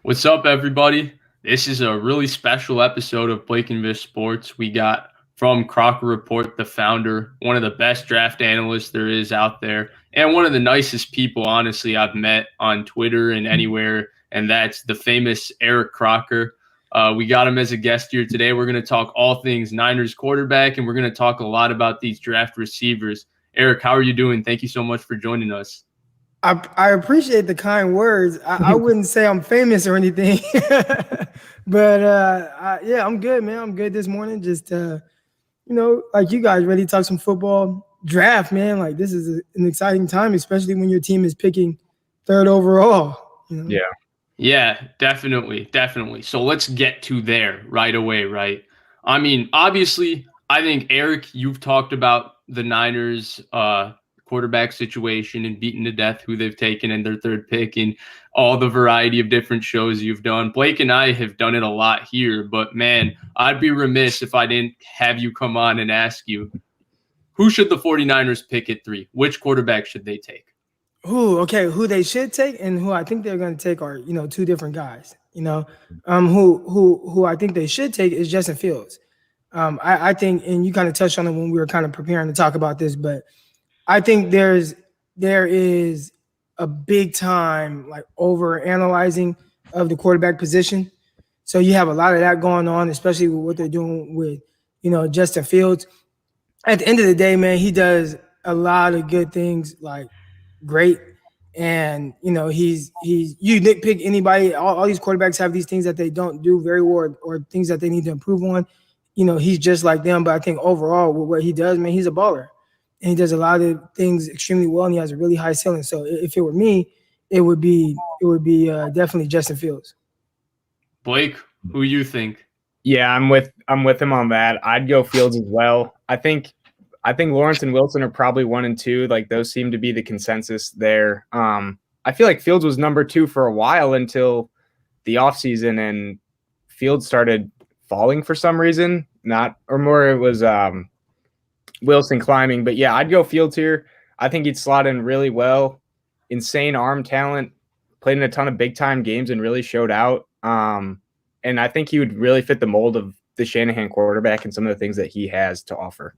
What's up, everybody? This is a really special episode of Blake&Vish Sports. We got from Crocker Report, the founder, one of the best draft analysts there is out there, and one of the nicest people, honestly, I've met on Twitter and anywhere, and that's the famous Eric Crocker. We got him as a guest here today. We're going to talk all things Niners quarterback, and we're going to talk a lot about these draft receivers. Eric, how are you doing? Thank you so much for joining us. I appreciate the kind words. I wouldn't say I'm famous or anything, but yeah, I'm good, man. I'm good this morning. Just like you guys, ready to talk some football draft, man. Like this is an exciting time, especially when your team is picking third overall. Yeah, definitely. So let's get to there right away, right? I mean, obviously, I think, Eric, you've talked about the Niners quarterback situation and beaten to death who they've taken in their third pick and all the variety of different shows you've done. Blake and I have done it a lot here, but man, I'd be remiss if I didn't have you come on and ask you, who should the 49ers pick at 3? Which quarterback should they take? Who they should take and who I think they're going to take are, two different guys. Who I think they should take is Justin Fields. I think, and you kind of touched on it when we were kind of preparing to talk about this, but I think there is a big time like over analyzing of the quarterback position. So you have a lot of that going on, especially with what they're doing with, Justin Fields. At the end of the day, man, he does a lot of good things, like great. And, he's you nitpick anybody. All these quarterbacks have these things that they don't do very well or things that they need to improve on. He's just like them. But I think overall with what he does, man, he's a baller. And he does a lot of things extremely well, and he has a really high ceiling. So if it were me, it would be definitely Justin Fields. Blake, who you think? Yeah, I'm with him on that. I'd go Fields as well. I think Lawrence and Wilson are probably 1 and 2. Like those seem to be the consensus there. I feel like Fields was number 2 for a while until the offseason, and Fields started falling for some reason. It was Wilson climbing, but yeah, I'd go Fields here. I think he'd slot in really well. Insane arm talent, played in a ton of big time games and really showed out. And I think he would really fit the mold of the Shanahan quarterback and some of the things that he has to offer.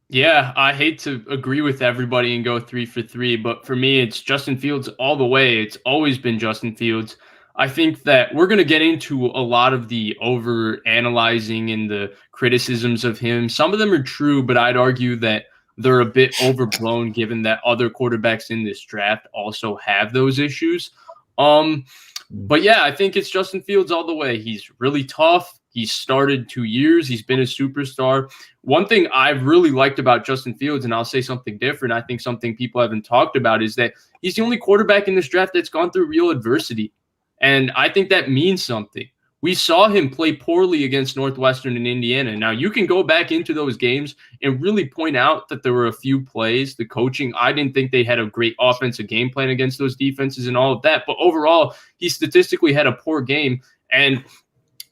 Yeah, I hate to agree with everybody and go 3 for 3, but for me, it's Justin Fields all the way. It's always been Justin Fields. I think that we're going to get into a lot of the over analyzing and the criticisms of him. Some of them are true, but I'd argue that they're a bit overblown given that other quarterbacks in this draft also have those issues. But yeah, I think it's Justin Fields all the way. He's really tough. He's started 2 years. He's been a superstar. One thing I've really liked about Justin Fields, and I'll say something different, I think something people haven't talked about, is that he's the only quarterback in this draft that's gone through real adversity. And I think that means something. We saw him play poorly against Northwestern and Indiana. Now, you can go back into those games and really point out that there were a few plays, the coaching. I didn't think they had a great offensive game plan against those defenses and all of that. But overall, he statistically had a poor game. And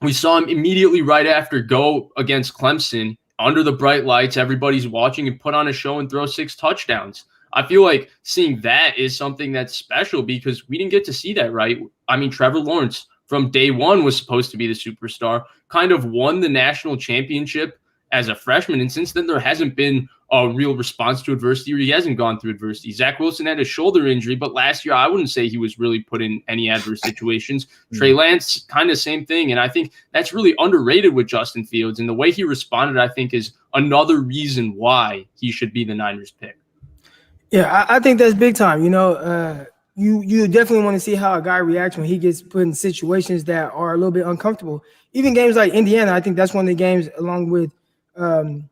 we saw him immediately right after go against Clemson under the bright lights. Everybody's watching and put on a show and throw 6 touchdowns. I feel like seeing that is something that's special because we didn't get to see that, right? I mean, Trevor Lawrence from day one was supposed to be the superstar, kind of won the national championship as a freshman. And since then, there hasn't been a real response to adversity, or he hasn't gone through adversity. Zach Wilson had a shoulder injury, but last year, I wouldn't say he was really put in any adverse situations. Trey Lance, kind of same thing. And I think that's really underrated with Justin Fields. And the way he responded, I think, is another reason why he should be the Niners pick. Yeah, I think that's big time. You definitely want to see how a guy reacts when he gets put in situations that are a little bit uncomfortable. Even games like Indiana, I think that's one of the games along with the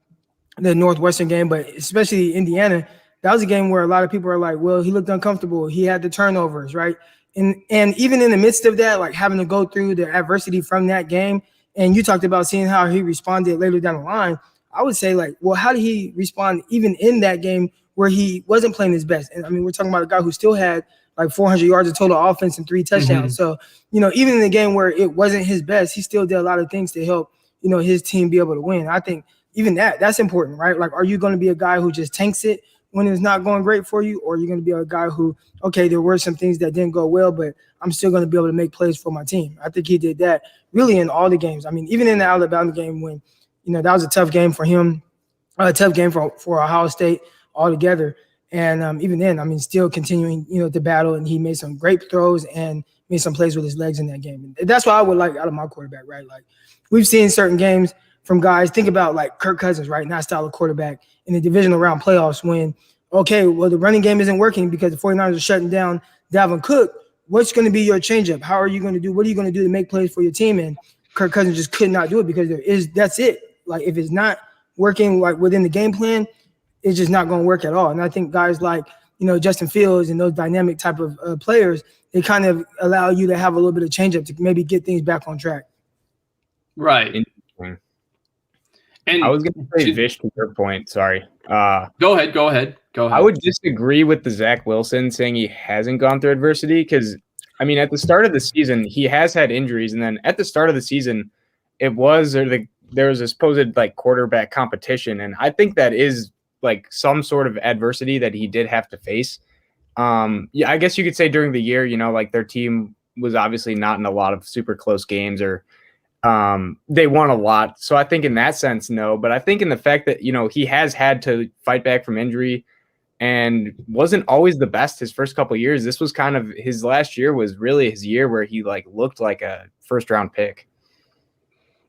Northwestern game, but especially Indiana, that was a game where a lot of people are like, well, he looked uncomfortable. He had the turnovers, right? And even in the midst of that, like having to go through the adversity from that game, and you talked about seeing how he responded later down the line, I would say like, well, how did he respond even in that game where he wasn't playing his best? And I mean, we're talking about a guy who still had like 400 yards of total offense and 3 touchdowns. So, even in the game where it wasn't his best, he still did a lot of things to help, his team be able to win. I think even that's important, right? Like, are you going to be a guy who just tanks it when it's not going great for you, or you're going to be a guy who, okay, there were some things that didn't go well, but I'm still going to be able to make plays for my team. I think he did that really in all the games. I mean, even in the Alabama game when, that was a tough game for him, a tough game for Ohio State altogether. And even then, I mean, still continuing, to battle, and he made some great throws and made some plays with his legs in that game. And that's what I would like out of my quarterback, right? Like, we've seen certain games from guys. Think about like Kirk Cousins, right? Not style of quarterback in the divisional round playoffs when, okay, well, the running game isn't working because the 49ers are shutting down Dalvin Cook. What's going to be your changeup? How are you going to do? What are you going to do to make plays for your team? And Kirk Cousins just could not do it because that's it. Like, if it's not working like within the game plan, it's just not going to work at all. And I think guys like, Justin Fields and those dynamic type of players, they kind of allow you to have a little bit of changeup to maybe get things back on track. Right. And I was going to say, Vish, to your point, sorry. Go ahead. I would disagree with the Zach Wilson saying he hasn't gone through adversity because, I mean, at the start of the season, he has had injuries. And then at the start of the season, there was a supposed like quarterback competition. And I think that is like some sort of adversity that he did have to face. Yeah, I guess you could say during the year, like their team was obviously not in a lot of super close games or they won a lot. So I think in that sense, no. But I think in the fact that, he has had to fight back from injury and wasn't always the best his first couple of years. This was kind of his last year was really his year where he like looked like a first round pick.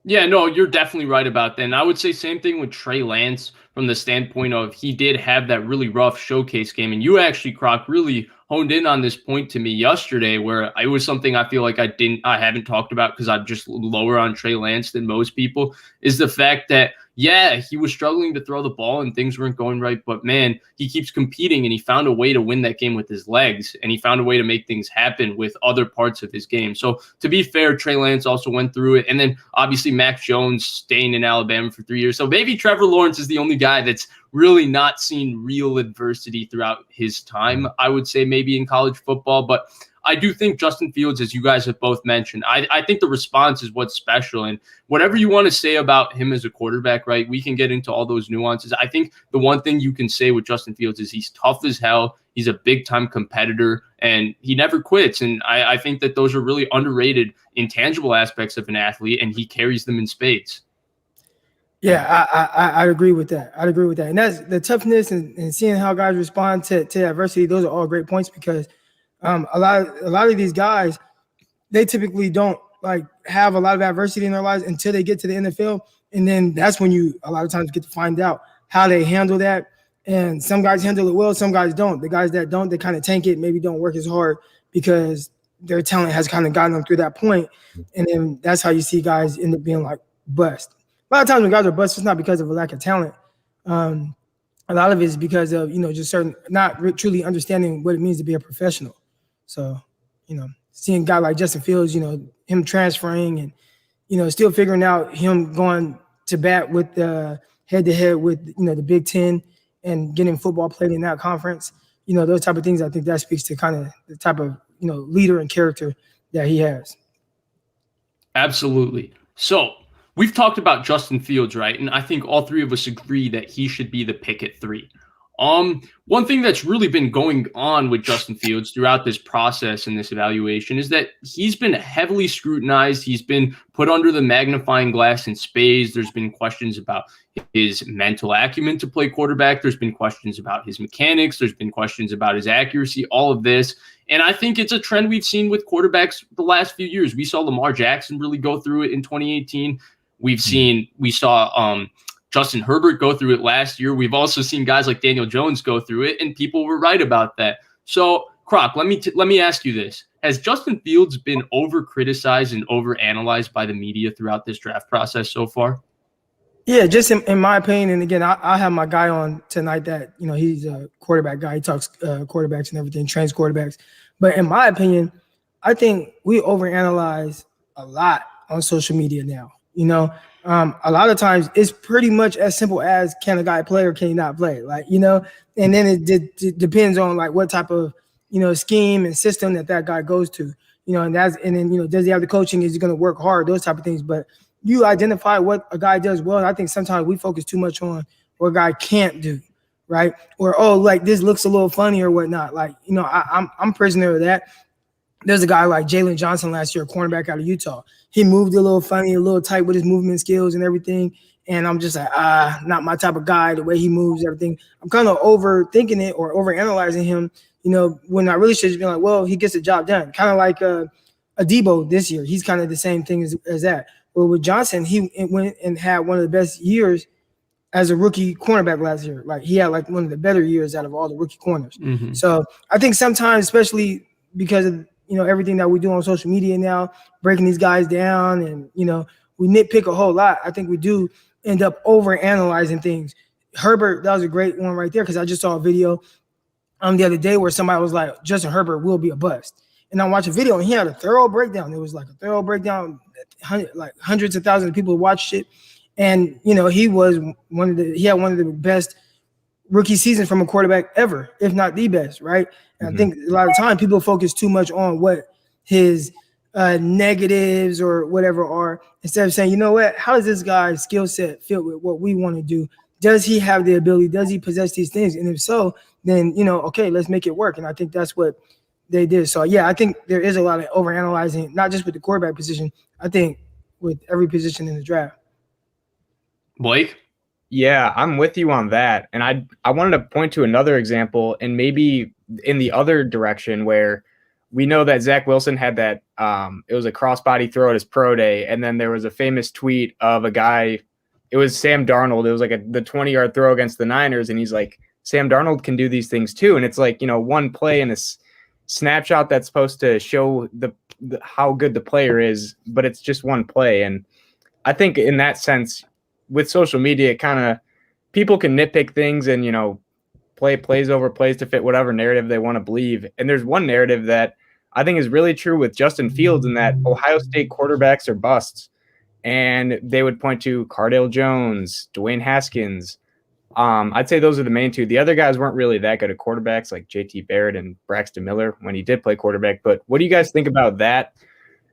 Yeah, no, you're definitely right about that. And I would say same thing with Trey Lance from the standpoint of he did have that really rough showcase game. And you actually, Croc, really honed in on this point to me yesterday where it was something I feel like I haven't talked about because I'm just lower on Trey Lance than most people, is the fact that, yeah, he was struggling to throw the ball and things weren't going right. But, man, he keeps competing and he found a way to win that game with his legs and he found a way to make things happen with other parts of his game. So, to be fair, Trey Lance also went through it. And then, obviously, Mac Jones staying in Alabama for 3 years. So, maybe Trevor Lawrence is the only guy that's really not seen real adversity throughout his time, I would say maybe in college football. But I do think Justin Fields, as you guys have both mentioned, I think the response is what's special. And whatever you want to say about him as a quarterback, right, we can get into all those nuances. I think the one thing you can say with Justin Fields is he's tough as hell. He's a big-time competitor, and he never quits. And I think that those are really underrated, intangible aspects of an athlete, and he carries them in spades. Yeah, I agree with that. And that's the toughness and seeing how guys respond to adversity. Those are all great points because a lot of these guys, they typically don't like have a lot of adversity in their lives until they get to the NFL. And then that's when you a lot of times get to find out how they handle that. And some guys handle it well, some guys don't. The guys that don't, they kind of tank it, maybe don't work as hard because their talent has kind of gotten them through that point. And then that's how you see guys end up being like bust. A lot of times when guys are bust, it's not because of a lack of talent. A lot of it is because of, just certain not truly understanding what it means to be a professional. So, seeing a guy like Justin Fields, him transferring and, still figuring out him going to bat with head-to-head with, the Big Ten and getting football played in that conference, those type of things, I think that speaks to kind of the type of, leader and character that he has. Absolutely. So, we've talked about Justin Fields, right? And I think all three of us agree that he should be the pick at 3. One thing that's really been going on with Justin Fields throughout this process and this evaluation is that he's been heavily scrutinized. He's been put under the magnifying glass in spades. There's been questions about his mental acumen to play quarterback. There's been questions about his mechanics. There's been questions about his accuracy, all of this. And I think it's a trend we've seen with quarterbacks the last few years. We saw Lamar Jackson really go through it in 2018. We saw Justin Herbert go through it last year. We've also seen guys like Daniel Jones go through it, and people were right about that. So, Croc, let me ask you this. Has Justin Fields been over-criticized and over-analyzed by the media throughout this draft process so far? Yeah, just in my opinion, and again, I have my guy on tonight that, he's a quarterback guy. He talks quarterbacks and everything, trains quarterbacks. But in my opinion, I think we overanalyze a lot on social media now. A lot of times it's pretty much as simple as can a guy play or can he not play? Like, and then it depends on like what type of, scheme and system that guy goes to, and then, does he have the coaching? Is he going to work hard? Those type of things. But you identify what a guy does well. And I think sometimes we focus too much on what a guy can't do. right? Or, oh, like this looks a little funny or whatnot. Like, you know, I'm prisoner of that. There's a guy like Jalen Johnson last year, a cornerback out of Utah. He moved a little funny, a little tight with his movement skills and everything. And I'm just like, not my type of guy, the way he moves, everything. I'm kind of overthinking it or overanalyzing him, you know, when I really should just be like, well, he gets the job done. Kind of like a Debo this year. He's kind of the same thing as that. But with Johnson, he went and had one of the best years as a rookie cornerback last year. Like he had like one of the better years out of all the rookie corners. Mm-hmm. So I think sometimes, especially because of, you know, everything that we do on social media now, breaking these guys down and, you know, we nitpick a whole lot. I think we do end up over analyzing things. Herbert, that was a great one right there because I just saw a video the other day where somebody was like, Justin Herbert will be a bust. And I watched a video and he had a thorough breakdown. It was like a thorough breakdown, like hundreds of thousands of people watched it. And, you know, he had one of the best rookie seasons from a quarterback ever, if not the best, right? And I think a lot of time people focus too much on what his negatives or whatever are instead of saying, you know what, how does this guy's skill set fit with what we want to do? Does he have the ability? Does he possess these things? And if so, then, you know, okay, let's make it work. And I think that's what they did. So, yeah, I think there is a lot of overanalyzing, not just with the quarterback position, I think with every position in the draft. Blake? Yeah, I'm with you on that. And I wanted to point to another example and maybe in the other direction where we know that Zach Wilson had that it was a crossbody throw at his pro day. And then there was a famous tweet of a guy, it was Sam Darnold. It was like the 20-yard throw against the Niners. And he's like, Sam Darnold can do these things too. And it's like, you know, one play in this snapshot that's supposed to show the how good the player is, but it's just one play. And I think in that sense, with social media, it kind of people can nitpick things and, you know, play plays over plays to fit whatever narrative they want to believe. And there's one narrative that I think is really true with Justin Fields in that Ohio State quarterbacks are busts. And they would point to Cardale Jones, Dwayne Haskins. I'd say those are the main two. The other guys weren't really that good at quarterbacks like JT Barrett and Braxton Miller when he did play quarterback. But what do you guys think about that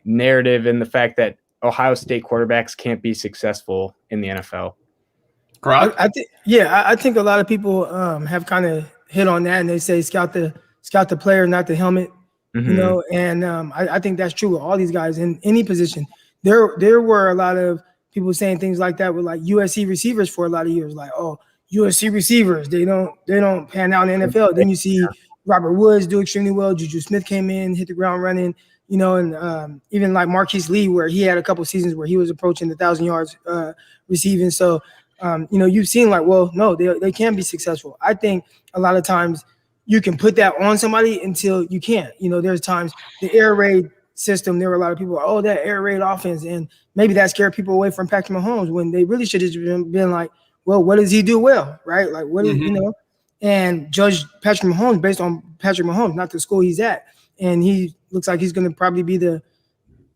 narrative and the fact that Ohio State quarterbacks can't be successful in the NFL? I think a lot of people have kind of hit on that, and they say scout the player, not the helmet. You know, and I think that's true with all these guys in any position. There were a lot of people saying things like that with like USC receivers for a lot of years, like, oh, USC receivers, they don't pan out in the NFL. Then you see Robert Woods do extremely well. Juju Smith came in, hit the ground running. You know, and even like Marquise Lee, where he had a couple seasons where he was approaching 1,000 yards receiving. So, you know, you've seen like, well, no, they can be successful. I think a lot of times you can put that on somebody until you can't. You know, there's times the air raid system, there were a lot of people, oh, that air raid offense. And maybe that scared people away from Patrick Mahomes when they really should have been like, well, what does he do well, right? Like, what is, you know, and judge Patrick Mahomes based on Patrick Mahomes, not the school he's at. And he looks like he's going to probably be the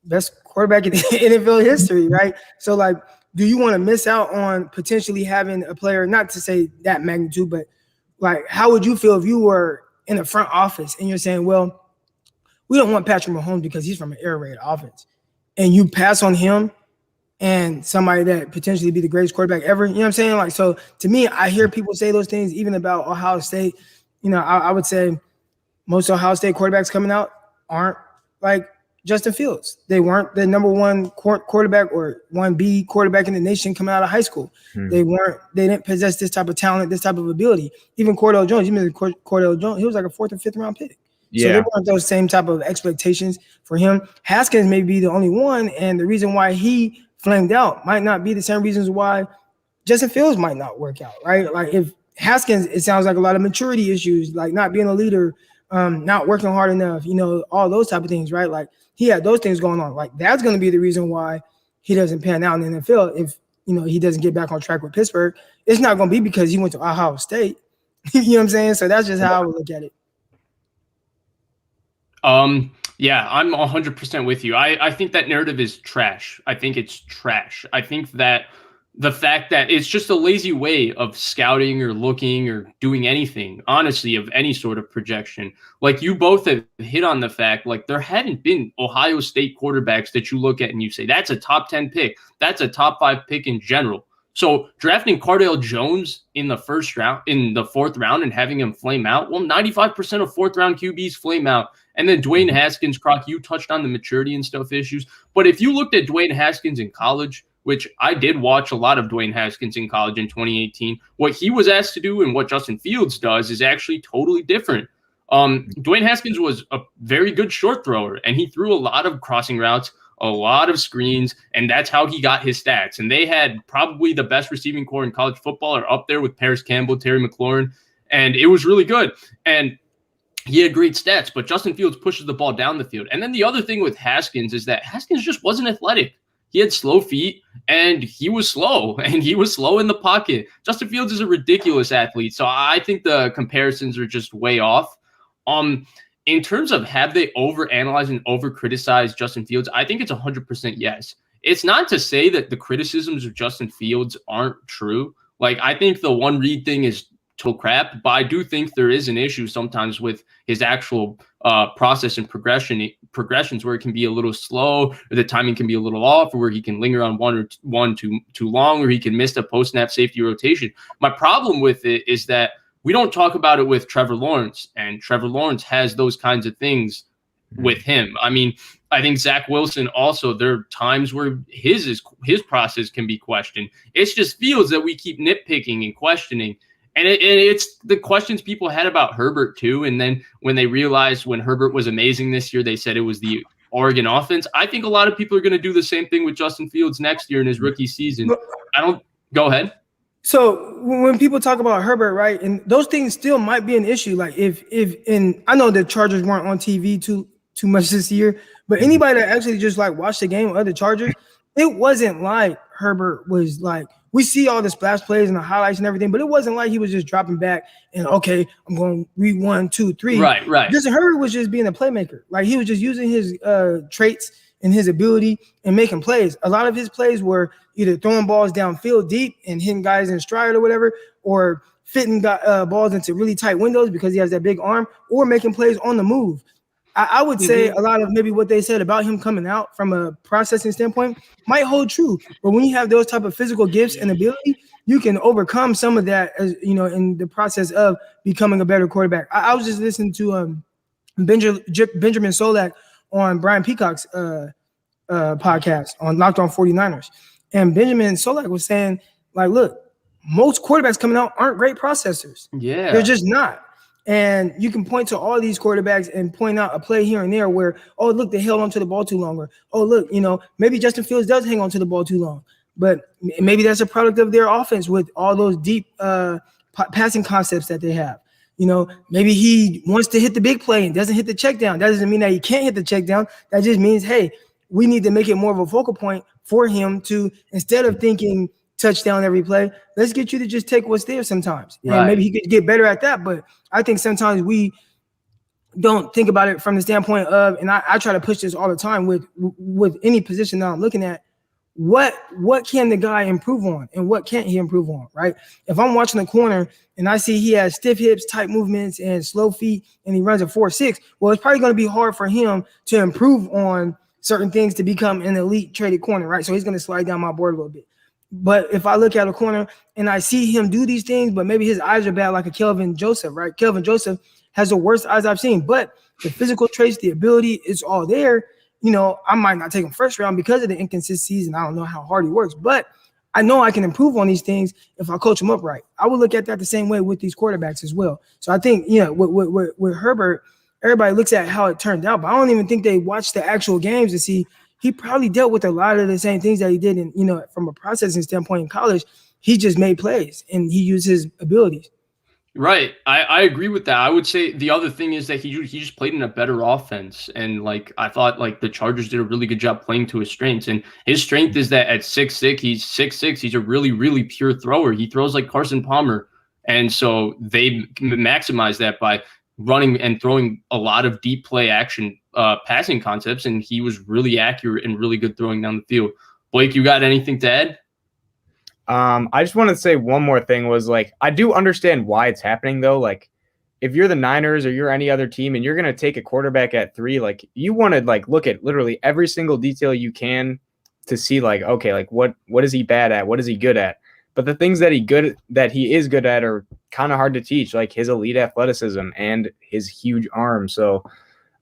best quarterback in NFL history, right? So, like, do you want to miss out on potentially having a player, not to say that magnitude, but, like, how would you feel if you were in the front office and you're saying, well, we don't want Patrick Mahomes because he's from an air raid offense, and you pass on him and somebody that potentially be the greatest quarterback ever, you know what I'm saying? Like, so to me, I hear people say those things even about Ohio State. You know, I would say most Ohio State quarterbacks coming out aren't like Justin Fields. They weren't the number one quarterback or 1B quarterback in the nation coming out of high school. They didn't possess this type of talent, this type of ability. Even Cordell Jones, Cordell Jones, he was like a 4th or 5th round pick. So there weren't those same type of expectations for him. Haskins may be the only one, and the reason why he flamed out might not be the same reasons why Justin Fields might not work out, right? Like if Haskins, it sounds like a lot of maturity issues, like not being a leader, not working hard enough, you know, all those type of things, right? Like he had those things going on. Like that's going to be the reason why he doesn't pan out in the NFL. If, you know, he doesn't get back on track with Pittsburgh, it's not going to be because he went to Ohio State. You know what I'm saying? So that's just how I would look at it. Yeah, I'm 100% with you. I think that narrative is trash. I think it's trash. I think that the fact that it's just a lazy way of scouting or looking or doing anything, honestly, of any sort of projection. Like you both have hit on the fact, like there haven't been Ohio State quarterbacks that you look at and you say, that's a top 10 pick. That's a top 5 pick in general. So drafting Cardale Jones in the fourth round and having him flame out, well, 95% of fourth round QBs flame out. And then Dwayne Haskins, Croc, you touched on the maturity and stuff issues. But if you looked at Dwayne Haskins in college, which I did watch a lot of Dwayne Haskins in college in 2018, what he was asked to do and what Justin Fields does is actually totally different. Dwayne Haskins was a very good short thrower, and he threw a lot of crossing routes, a lot of screens, and that's how he got his stats. And they had probably the best receiving core in college football, or up there with Paris Campbell, Terry McLaurin, and it was really good. And he had great stats, but Justin Fields pushes the ball down the field. And then the other thing with Haskins is that Haskins just wasn't athletic. He had slow feet, and he was slow in the pocket. Justin Fields is a ridiculous athlete, so I think the comparisons are just way off. In terms of have they overanalyzed and overcriticized Justin Fields, I think it's 100% yes. It's not to say that the criticisms of Justin Fields aren't true. Like, I think the one read thing is total crap, but I do think there is an issue sometimes with his actual process and progressions where it can be a little slow, or the timing can be a little off, or where he can linger on one too long, or he can miss a post-snap safety rotation. My problem with it is that we don't talk about it with Trevor Lawrence, and Trevor Lawrence has those kinds of things with him. I mean, I think Zach Wilson also, there are times where his process can be questioned. It's just Fields that we keep nitpicking and questioning. And it's the questions people had about Herbert too. And then when they realized when Herbert was amazing this year, they said it was the Oregon offense. I think a lot of people are going to do the same thing with Justin Fields next year in his rookie season. Go ahead. So when people talk about Herbert, right, and those things still might be an issue. Like and I know the Chargers weren't on TV too much this year, but anybody that actually just like watched the game of the Chargers, it wasn't like Herbert was like, we see all the splash plays and the highlights and everything, but it wasn't like he was just dropping back and, okay, I'm going to read 1, 2, 3. Right. Justin Herbert was just being a playmaker. Like, he was just using his traits and his ability and making plays. A lot of his plays were either throwing balls downfield deep and hitting guys in stride or whatever, or fitting balls into really tight windows because he has that big arm, or making plays on the move. I would say a lot of maybe what they said about him coming out from a processing standpoint might hold true. But when you have those type of physical gifts and ability, you can overcome some of that, as you know, in the process of becoming a better quarterback. I was just listening to Benjamin Solak on Brian Peacock's podcast on Locked On 49ers. And Benjamin Solak was saying, like, look, most quarterbacks coming out aren't great processors. Yeah. They're just not. And you can point to all these quarterbacks and point out a play here and there where, oh, look, they held onto the ball too long. Or, oh, look, you know, maybe Justin Fields does hang on to the ball too long. But maybe that's a product of their offense with all those deep passing concepts that they have. You know, maybe he wants to hit the big play and doesn't hit the check down. That doesn't mean that he can't hit the check down. That just means, hey, we need to make it more of a focal point for him to, instead of thinking touchdown every play, let's get you to just take what's there sometimes. Right. And maybe he could get better at that. But I think sometimes we don't think about it from the standpoint of, and I try to push this all the time with any position that I'm looking at, what can the guy improve on and what can't he improve on, right? If I'm watching the corner and I see he has stiff hips, tight movements, and slow feet, and he runs a 4.6, well, it's probably going to be hard for him to improve on certain things to become an elite traded corner, right? So he's going to slide down my board a little bit. But if I look at a corner and I see him do these things, but maybe his eyes are bad, like a Kelvin Joseph, right? Kelvin Joseph has the worst eyes I've seen, but the physical traits, the ability, it's all there. You know, I might not take him first round because of the inconsistencies, and I don't know how hard he works, but I know I can improve on these things if I coach him up right. I would look at that the same way with these quarterbacks as well. So I think, you know, with Herbert, everybody looks at how it turned out, but I don't even think they watched the actual games to see. He probably dealt with a lot of the same things that he did in, you know, from a processing standpoint in college. He just made plays and he used his abilities. Right. I agree with that. I would say the other thing is that he just played in a better offense. And like, I thought like the Chargers did a really good job playing to his strengths. And his strength is that at 6'6", he's a really, really pure thrower. He throws like Carson Palmer. And so they maximize that by running and throwing a lot of deep play action passing concepts, and he was really accurate and really good throwing down the field. Blake, you got anything to add? I just wanted to say one more thing was, like, I do understand why it's happening though. Like, if you're the Niners or you're any other team and you're going to take a quarterback at 3, like, you want to like look at literally every single detail you can to see like, okay, like what is he bad at? What is he good at? But the things that he is good at are kind of hard to teach, like his elite athleticism and his huge arm. So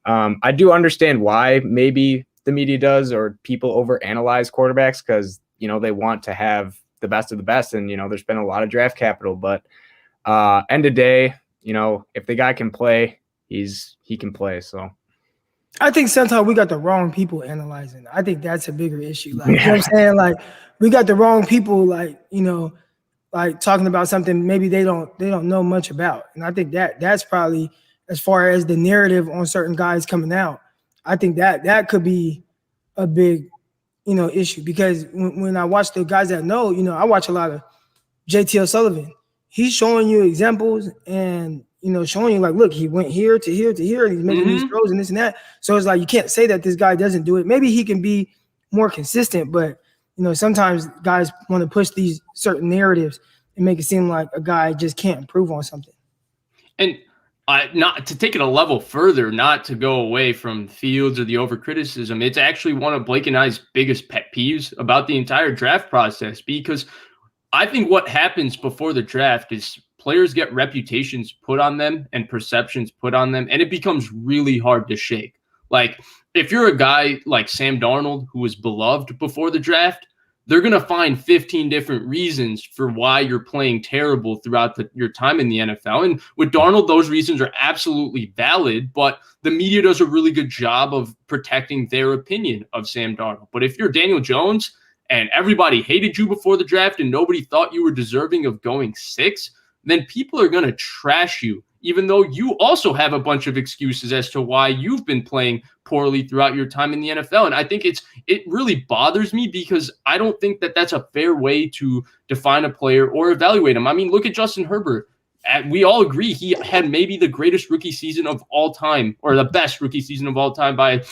I do understand why maybe the media does, or people overanalyze quarterbacks, because, you know, they want to have the best of the best, and, you know, there's been a lot of draft capital. But end of day, you know, if the guy can play, he can play. So I think sometimes we got the wrong people analyzing. I think that's a bigger issue. Like, you know what I'm saying? Like, we got the wrong people, like, you know, like talking about something maybe they don't know much about. And I think that's probably, as far as the narrative on certain guys coming out, I think that could be a big, you know, issue. Because when I watch the guys that know, you know, I watch a lot of JT O'Sullivan. He's showing you examples and, you know, showing you like, look, he went here to here to here, and he's making these throws and this and that. So it's like, you can't say that this guy doesn't do it. Maybe he can be more consistent, but, you know, sometimes guys want to push these certain narratives and make it seem like a guy just can't improve on something. And not to take it a level further, not to go away from Fields or the overcriticism, it's actually one of Blake and I's biggest pet peeves about the entire draft process, because I think what happens before the draft is players get reputations put on them and perceptions put on them, and it becomes really hard to shake. Like, if you're a guy like Sam Darnold, who was beloved before the draft, they're going to find 15 different reasons for why you're playing terrible throughout your time in the NFL. And with Darnold, those reasons are absolutely valid, but the media does a really good job of protecting their opinion of Sam Darnold. But if you're Daniel Jones and everybody hated you before the draft and nobody thought you were deserving of going 6, then people are going to trash you, even though you also have a bunch of excuses as to why you've been playing poorly throughout your time in the NFL. And I think it really bothers me, because I don't think that that's a fair way to define a player or evaluate him. I mean, look at Justin Herbert. We all agree he had maybe the greatest rookie season of all time, or the best rookie season of all time by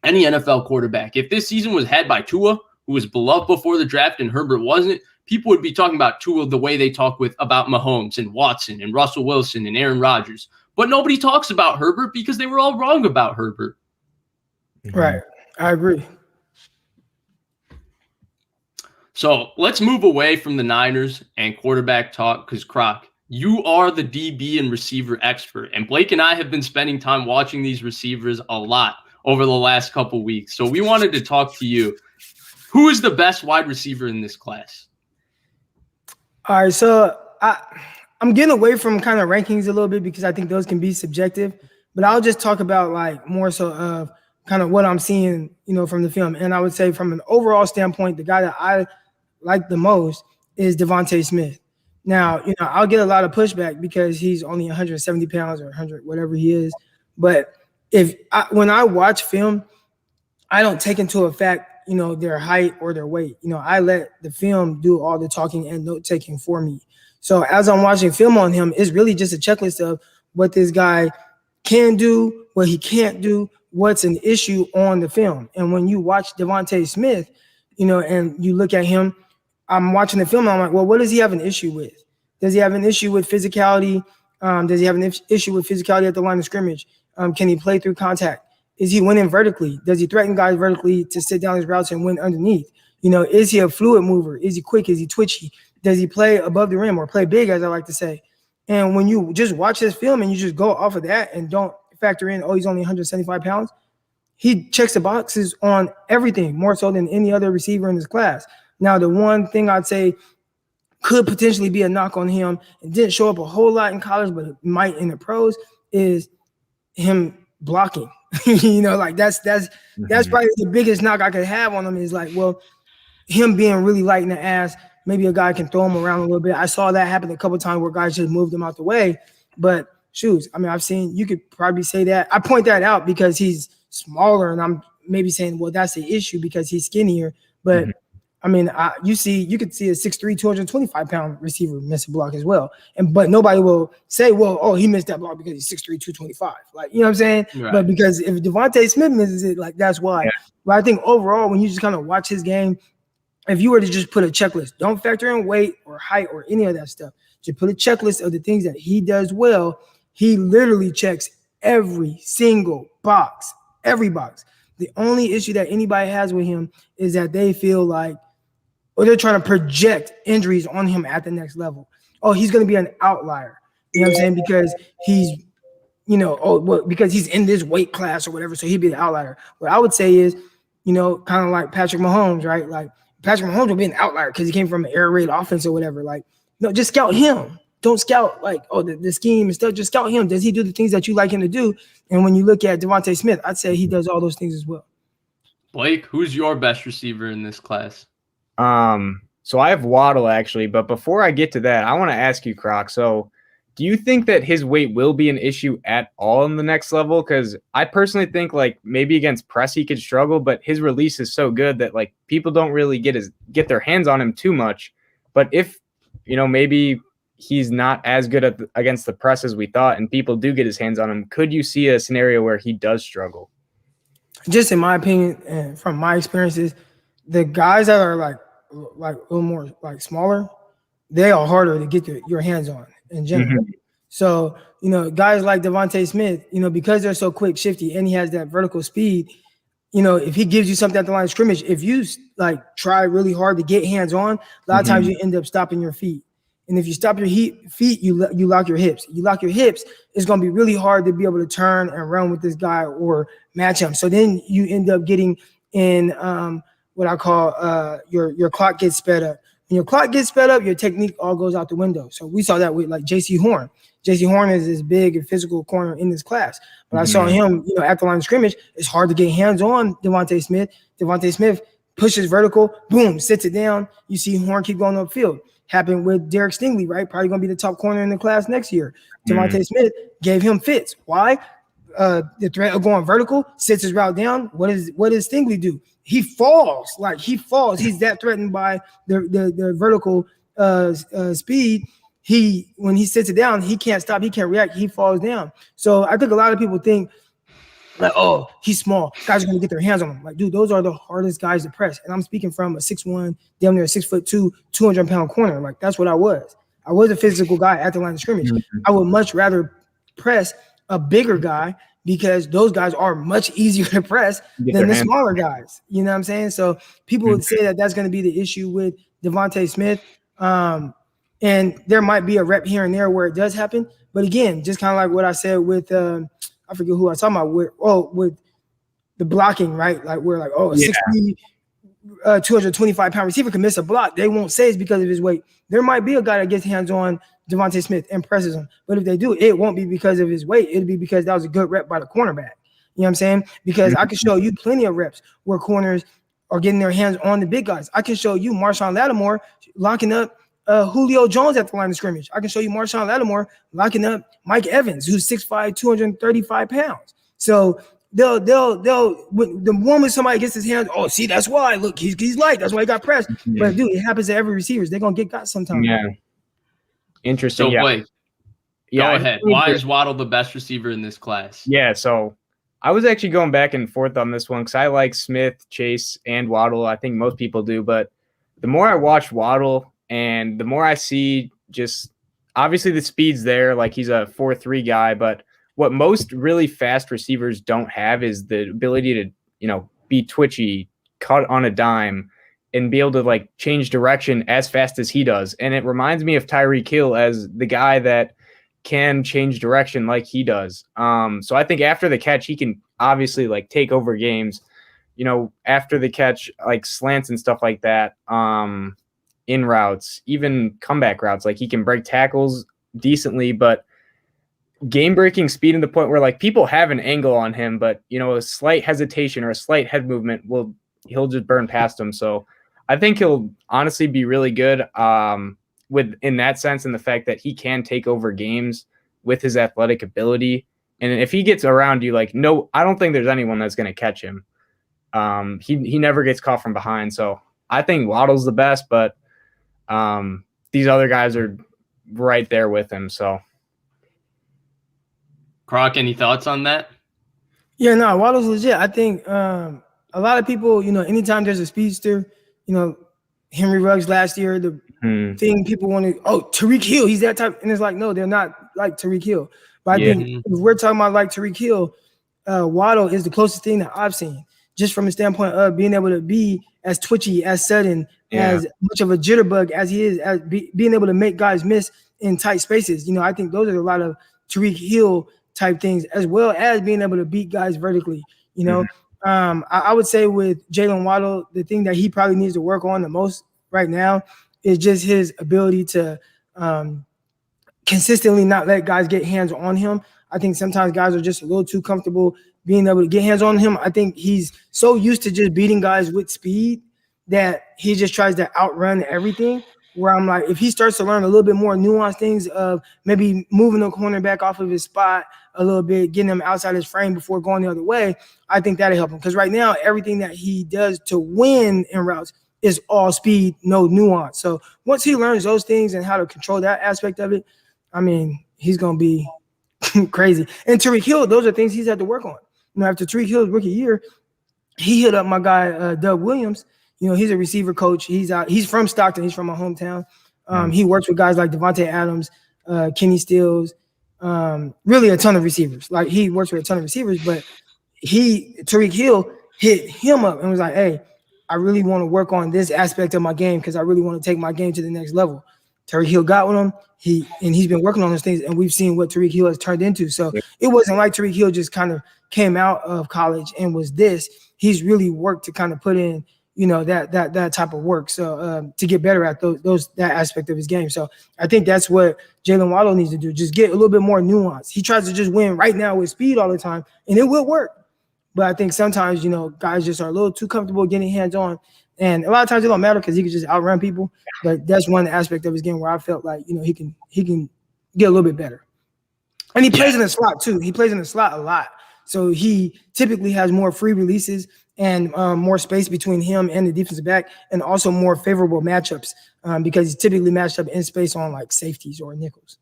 any NFL quarterback. If this season was had by Tua, who was beloved before the draft, and Herbert wasn't, people would be talking about Tua the way they talk about Mahomes and Watson and Russell Wilson and Aaron Rodgers. But nobody talks about Herbert because they were all wrong about Herbert. Right. I agree. So let's move away from the Niners and quarterback talk, because Croc, you are the DB and receiver expert. And Blake and I have been spending time watching these receivers a lot over the last couple weeks. So we wanted to talk to you. Who is the best wide receiver in this class? All right, so I'm getting away from kind of rankings a little bit, because I think those can be subjective, but I'll just talk about like more so of kind of what I'm seeing, you know, from the film. And I would say from an overall standpoint, the guy that I like the most is Devontae Smith. Now, you know, I'll get a lot of pushback because he's only 170 pounds or 100, whatever he is. But when I watch film, I don't take into effect, you know, their height or their weight. You know, I let the film do all the talking and note taking for me. So as I'm watching film on him, it's really just a checklist of what this guy can do, what he can't do, what's an issue on the film. And when you watch Devontae Smith, you know, and you look at him, I'm watching the film and I'm like, well, what does he have an issue with? Does he have an issue with physicality? Does he have an issue with physicality at the line of scrimmage? Can he play through contact? Is he winning vertically? Does he threaten guys vertically to sit down his routes and win underneath? You know, is he a fluid mover? Is he quick? Is he twitchy? Does he play above the rim or play big, as I like to say? And when you just watch this film and you just go off of that and don't factor in, oh, he's only 175 pounds, he checks the boxes on everything, more so than any other receiver in this class. Now, the one thing I'd say could potentially be a knock on him, it didn't show up a whole lot in college, but it might in the pros, is him blocking. You know, like that's probably the biggest knock I could have on him, is like, well, him being really light in the ass, maybe a guy can throw him around a little bit. I saw that happen a couple of times where guys just moved him out the way. But shoes, I mean, I've seen, you could probably say that. I point that out because he's smaller, and I'm maybe saying, well, that's the issue because he's skinnier. But I mean, you could see a 6'3", 225-pound receiver miss a block as well. But nobody will say, well, oh, he missed that block because he's 6'3", 225. Like, you know what I'm saying? Right. But because if Devontae Smith misses it, like, that's why. Yeah. But I think overall, when you just kind of watch his game, if you were to just put a checklist, don't factor in weight or height or any of that stuff, just put a checklist of the things that he does well. He literally checks every single box, every box. The only issue that anybody has with him is that they feel like, or they're trying to project injuries on him at the next level. Oh, he's going to be an outlier. You know what I'm saying? Because he's, because he's in this weight class or whatever, so he'd be the outlier. What I would say is, kind of like Patrick Mahomes, right? Like Patrick Mahomes would be an outlier because he came from an air raid offense or whatever. Like, no, just scout him. Don't scout like, the scheme and stuff. Just scout him. Does he do the things that you like him to do? And when you look at Devontae Smith, I'd say he does all those things as well. Blake, who's your best receiver in this class? So I have Waddle actually, but before I get to that, I want to ask you, Croc. So do you think that his weight will be an issue at all in the next level? Because I personally think like maybe against press he could struggle, but his release is so good that like people don't really get their hands on him too much. But if maybe he's not as good against the press as we thought, and people do get his hands on him, could you see a scenario where he does struggle? Just in my opinion, and from my experiences, the guys that are like a little more like smaller, they are harder to get your hands on in general. Mm-hmm. So, guys like Devontae Smith, because they're so quick, shifty, and he has that vertical speed, if he gives you something at the line of scrimmage, if you like try really hard to get hands on, a lot of times you end up stopping your feet. And if you stop your feet, you lock your hips. You lock your hips, it's going to be really hard to be able to turn and run with this guy or match him. So then you end up getting in what I call your clock gets sped up. When your clock gets sped up, your technique all goes out the window. So we saw that with like J.C. Horn. J.C. Horn is this big and physical corner in this class. But I saw him, at the line of scrimmage, it's hard to get hands on Devontae Smith. Devontae Smith pushes vertical, boom, sits it down. You see Horn keep going upfield. Happened with Derek Stingley, right? Probably going to be the top corner in the class next year. Devontae Smith gave him fits. Why? The threat of going vertical, sits his route down. What does Stingley do? He falls. He's that threatened by the vertical speed. When he sits it down, he can't stop. He can't react. He falls down. So I think a lot of people think like, oh, he's small. Guys are going to get their hands on him. Like, dude, those are the hardest guys to press. And I'm speaking from a 6'1", damn near 6'2", 200-pound corner. Like, that's what I was. I was a physical guy at the line of scrimmage. I would much rather press a bigger guy because those guys are much easier to press than the smaller guys. You know what I'm saying? So people would say that that's going to be the issue with Devontae Smith. And there might be a rep here and there where it does happen. But again, just kind of like what I said with I forget who I was talking about with the blocking, right? Like we're like, 60, 225-pound receiver can miss a block. They won't say it's because of his weight. There might be a guy that gets hands on Devontae Smith and presses him. But if they do, it won't be because of his weight. It'll be because that was a good rep by the cornerback. You know what I'm saying? Because I can show you plenty of reps where corners are getting their hands on the big guys. I can show you Marshawn Lattimore locking up Julio Jones at the line of scrimmage. I can show you Marshawn Lattimore locking up Mike Evans, who's 6'5", 235 pounds. So they'll when the moment somebody gets his hands, oh, see, that's why. Look, he's light. That's why he got pressed. Yeah. But dude, it happens to every receiver. They're gonna get got sometimes. Yeah. Interesting. So Blake, go ahead. Why is Waddle the best receiver in this class? Yeah. So I was actually going back and forth on this one because I like Smith, Chase, and Waddle. I think most people do, but the more I watch Waddle and the more I see, just obviously the speed's there, like he's a 4.3 guy, but what most really fast receivers don't have is the ability to, be twitchy, cut on a dime, and be able to like change direction as fast as he does. And it reminds me of Tyreek Hill as the guy that can change direction like he does. So I think after the catch, he can obviously like take over games, after the catch, like slants and stuff like that. In routes, even comeback routes, like he can break tackles decently, but game-breaking speed to the point where like people have an angle on him, but a slight hesitation or a slight head movement he'll just burn past him. So I think he'll honestly be really good in that sense, and the fact that he can take over games with his athletic ability. And if he gets around you, like, no, I don't think there's anyone that's going to catch him. He never gets caught from behind. So I think Waddle's the best, but these other guys are right there with him. So, Croc, any thoughts on that? Yeah, no, Waddle's legit. I think a lot of people, anytime there's a speedster, Henry Ruggs last year, the thing people want to, Tyreek Hill, he's that type. And it's like, no, they're not like Tyreek Hill. But I think if we're talking about like Tyreek Hill, Waddle is the closest thing that I've seen, just from the standpoint of being able to be as twitchy, as sudden, as much of a jitterbug as he is at being able to make guys miss in tight spaces. I think those are a lot of Tyreek Hill type things, as well as being able to beat guys vertically. I would say with Jalen Waddle, the thing that he probably needs to work on the most right now is just his ability to consistently not let guys get hands on him. I think sometimes guys are just a little too comfortable being able to get hands on him. I think he's so used to just beating guys with speed that he just tries to outrun everything, where I'm like, if he starts to learn a little bit more nuanced things of maybe moving the cornerback off of his spot a little bit, getting him outside his frame before going the other way, I think that'll help him. Because right now, everything that he does to win in routes is all speed, no nuance. So once he learns those things and how to control that aspect of it, I mean, he's going to be crazy. And Tyreek Hill, those are things he's had to work on. After Tyreek Hill's rookie year, he hit up my guy, Doug Williams. He's a receiver coach. He's from Stockton. He's from my hometown. He works with guys like Devontae Adams, Kenny Stills, really a ton of receivers. Like, he works with a ton of receivers, but Tyreek Hill hit him up and was like, hey, I really want to work on this aspect of my game because I really want to take my game to the next level. Tyreek Hill got with him. He's been working on those things, and we've seen what Tyreek Hill has turned into. So it wasn't like Tyreek Hill just kind of came out of college and was this. He's really worked to kind of put in, that type of work. So to get better at that aspect of his game. So I think that's what Jalen Waddle needs to do. Just get a little bit more nuance. He tries to just win right now with speed all the time, and it will work. But I think sometimes, guys just are a little too comfortable getting hands on. And a lot of times it don't matter because he can just outrun people. But that's one aspect of his game where I felt like, he can get a little bit better. And he plays in the slot too. He plays in the slot a lot. So he typically has more free releases and more space between him and the defensive back, and also more favorable matchups because he's typically matched up in space on like safeties or nickels.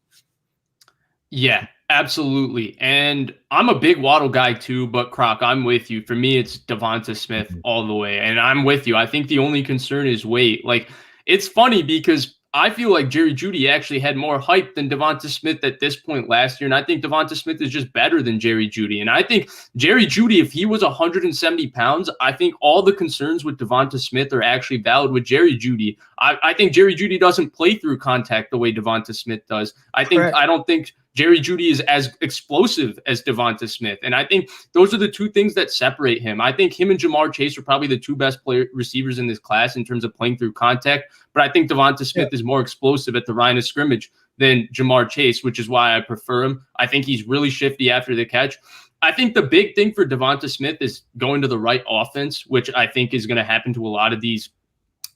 Yeah, absolutely. And I'm a big Waddle guy too, but Croc, I'm with you. For me, it's Devonta Smith all the way. And I'm with you. I think the only concern is weight. Like, it's funny because I feel like Jerry Jeudy actually had more hype than Devonta Smith at this point last year. And I think Devonta Smith is just better than Jerry Jeudy. And I think Jerry Jeudy, if he was 170 pounds, I think all the concerns with Devonta Smith are actually valid with Jerry Jeudy. I think Jerry Jeudy doesn't play through contact the way Devonta Smith does. I don't think Jerry Jeudy is as explosive as Devonta Smith. And I think those are the two things that separate him. I think him and Jamar Chase are probably the two best receivers in this class in terms of playing through contact. But I think Devonta Smith is more explosive at the line of scrimmage than Jamar Chase, which is why I prefer him. I think he's really shifty after the catch. I think the big thing for Devonta Smith is going to the right offense, which I think is going to happen to a lot of these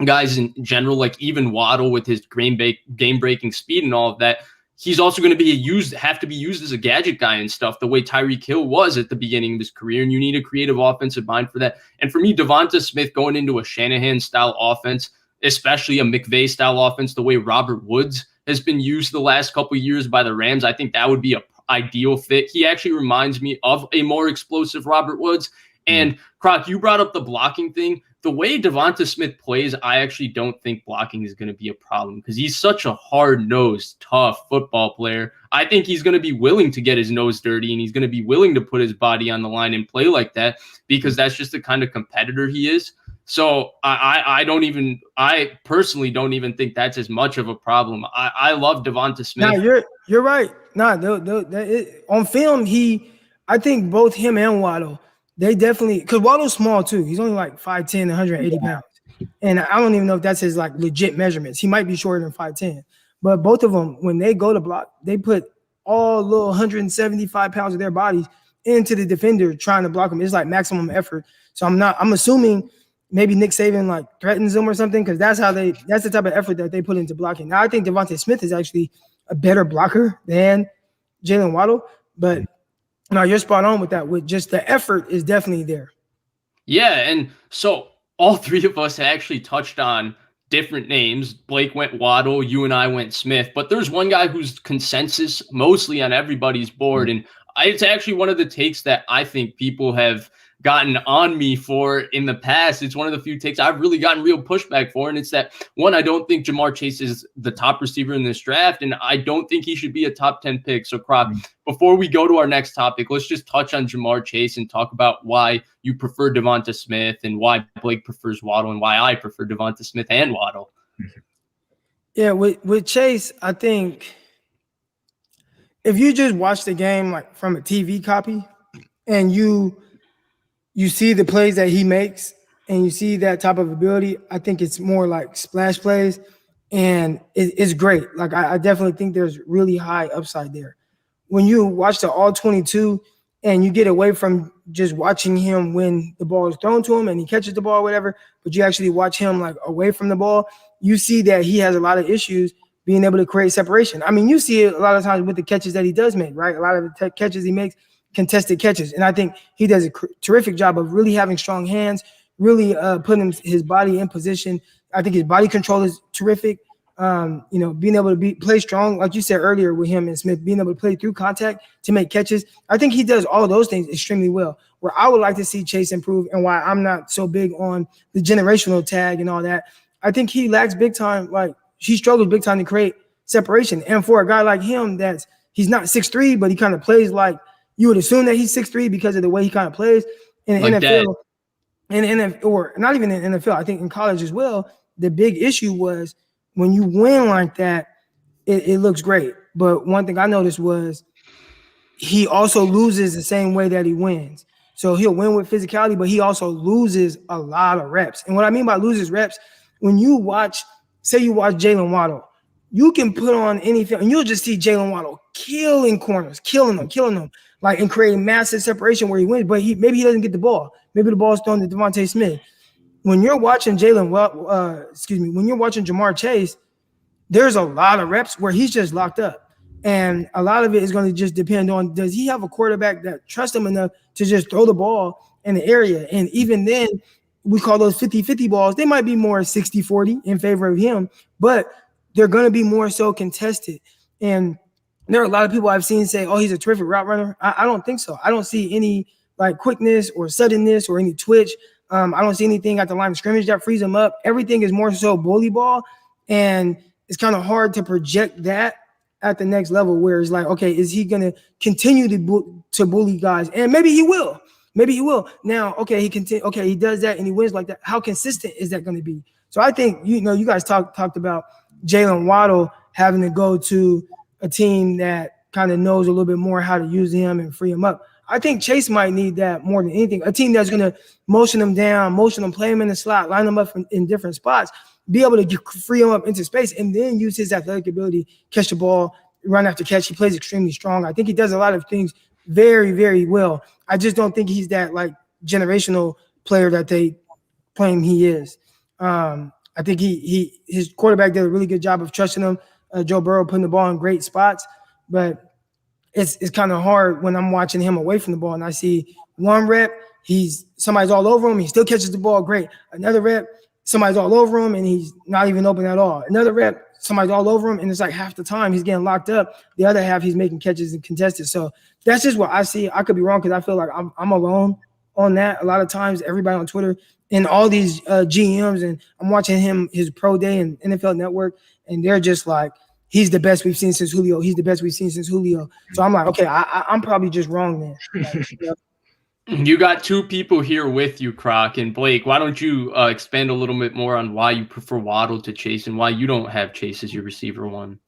guys in general, like even Waddle with his game-breaking speed and all of that. He's also going to have to be used as a gadget guy and stuff, the way Tyreek Hill was at the beginning of his career. And you need a creative offensive mind for that. And for me, Devonta Smith going into a Shanahan-style offense, especially a McVay-style offense, the way Robert Woods has been used the last couple of years by the Rams, I think that would be an ideal fit. He actually reminds me of a more explosive Robert Woods. And Croc, you brought up the blocking thing. The way Devonta Smith plays, I actually don't think blocking is going to be a problem because he's such a hard-nosed, tough football player. I think he's going to be willing to get his nose dirty, and he's going to be willing to put his body on the line and play like that because that's just the kind of competitor he is. So I personally don't even think that's as much of a problem. I love Devonta Smith. No, you're right. No, on film, I think both him and Waddle, they definitely, because Waddle's small too. He's only like 5'10", 180 pounds. And I don't even know if that's his like legit measurements. He might be shorter than 5'10". But both of them, when they go to block, they put all little 175 pounds of their bodies into the defender trying to block him. It's like maximum effort. So I'm assuming maybe Nick Saban like threatens them or something, because that's the type of effort that they put into blocking. Now I think Devonta Smith is actually a better blocker than Jalen Waddle, but no, you're spot on with that. With just the effort is definitely there. Yeah, and so all three of us actually touched on different names. Blake went Waddle, you and I went Smith, but there's one guy who's consensus mostly on everybody's board, and it's actually one of the takes that I think people have gotten on me for in the past. It's one of the few takes I've really gotten real pushback for. And it's that, one, I don't think Jamar Chase is the top receiver in this draft, and I don't think he should be a top 10 pick. So, Croc, before we go to our next topic, let's just touch on Jamar Chase and talk about why you prefer Devonta Smith and why Blake prefers Waddle and why I prefer Devonta Smith and Waddle. Yeah, with Chase, I think if you just watch the game like from a TV copy and you see the plays that he makes and you see that type of ability, I think it's more like splash plays, and it's great. Like I definitely think there's really high upside there. When you watch the all 22 and you get away from just watching him when the ball is thrown to him and he catches the ball or whatever, but you actually watch him like away from the ball, you see that he has a lot of issues being able to create separation. I mean, you see it a lot of times with the catches that he does make, right? A lot of the catches he makes, contested catches. And I think he does a terrific job of really having strong hands, really putting his body in position. I think his body control is terrific. Being able to play strong, like you said earlier with him and Smith, being able to play through contact to make catches. I think he does all of those things extremely well. Where I would like to see Chase improve and why I'm not so big on the generational tag and all that, I think he lacks big time. Like he struggles big time to create separation. And for a guy like him, he's not 6'3", but he kind of plays like you would assume that he's 6'3" because of the way he kind of plays in the NFL, or not even in the NFL. I think in college as well, the big issue was when you win like that, it looks great. But one thing I noticed was he also loses the same way that he wins. So he'll win with physicality, but he also loses a lot of reps. And what I mean by loses reps, when you watch, say you watch Jalen Waddle, you can put on any film and you'll just see Jalen Waddle killing corners, killing them, like and creating massive separation where he wins, but maybe he doesn't get the ball. Maybe the ball's thrown to Devonta Smith. When you're watching when you're watching Jamar Chase, there's a lot of reps where he's just locked up. And a lot of it is going to just depend on, does he have a quarterback that trusts him enough to just throw the ball in the area? And even then, we call those 50-50 balls. They might be more 60-40 in favor of him, but they're going to be more so contested. And there are a lot of people I've seen say, oh, he's a terrific route runner. I don't think so. I don't see any like quickness or suddenness or any twitch. I don't see anything at the line of scrimmage that frees him up. Everything is more so bully ball. And it's kind of hard to project that at the next level where it's like, okay, is he going to continue to bully guys? And maybe he will. Maybe he will. Now, okay, he does that and he wins like that. How consistent is that going to be? So I think, you guys talked about Jalen Waddle having to go to a team that kind of knows a little bit more how to use him and free him up. I think Chase might need that more than anything. A team that's going to motion him down, play him in the slot, line him up in different spots, be able to free him up into space, and then use his athletic ability, catch the ball, run after catch. He plays extremely strong. I think he does a lot of things very, very well. I just don't think he's that like generational player that they claim he is. I think his quarterback did a really good job of trusting him. Joe Burrow putting the ball in great spots, but it's kind of hard when I'm watching him away from the ball and I see one rep, somebody's all over him, he still catches the ball great. Another rep, somebody's all over him and he's not even open at all. Another rep, somebody's all over him and it's like half the time he's getting locked up. The other half he's making catches and contested. So that's just what I see. I could be wrong because I feel like I'm alone on that. A lot of times everybody on Twitter and all these GMs, and I'm watching his pro day and NFL Network, and they're just like, he's the best we've seen since Julio. He's the best we've seen since Julio. So I'm like, okay, I'm probably just wrong there. Like, You got two people here with you, Croc and Blake. Why don't you expand a little bit more on why you prefer Waddle to Chase and why you don't have Chase as your receiver one?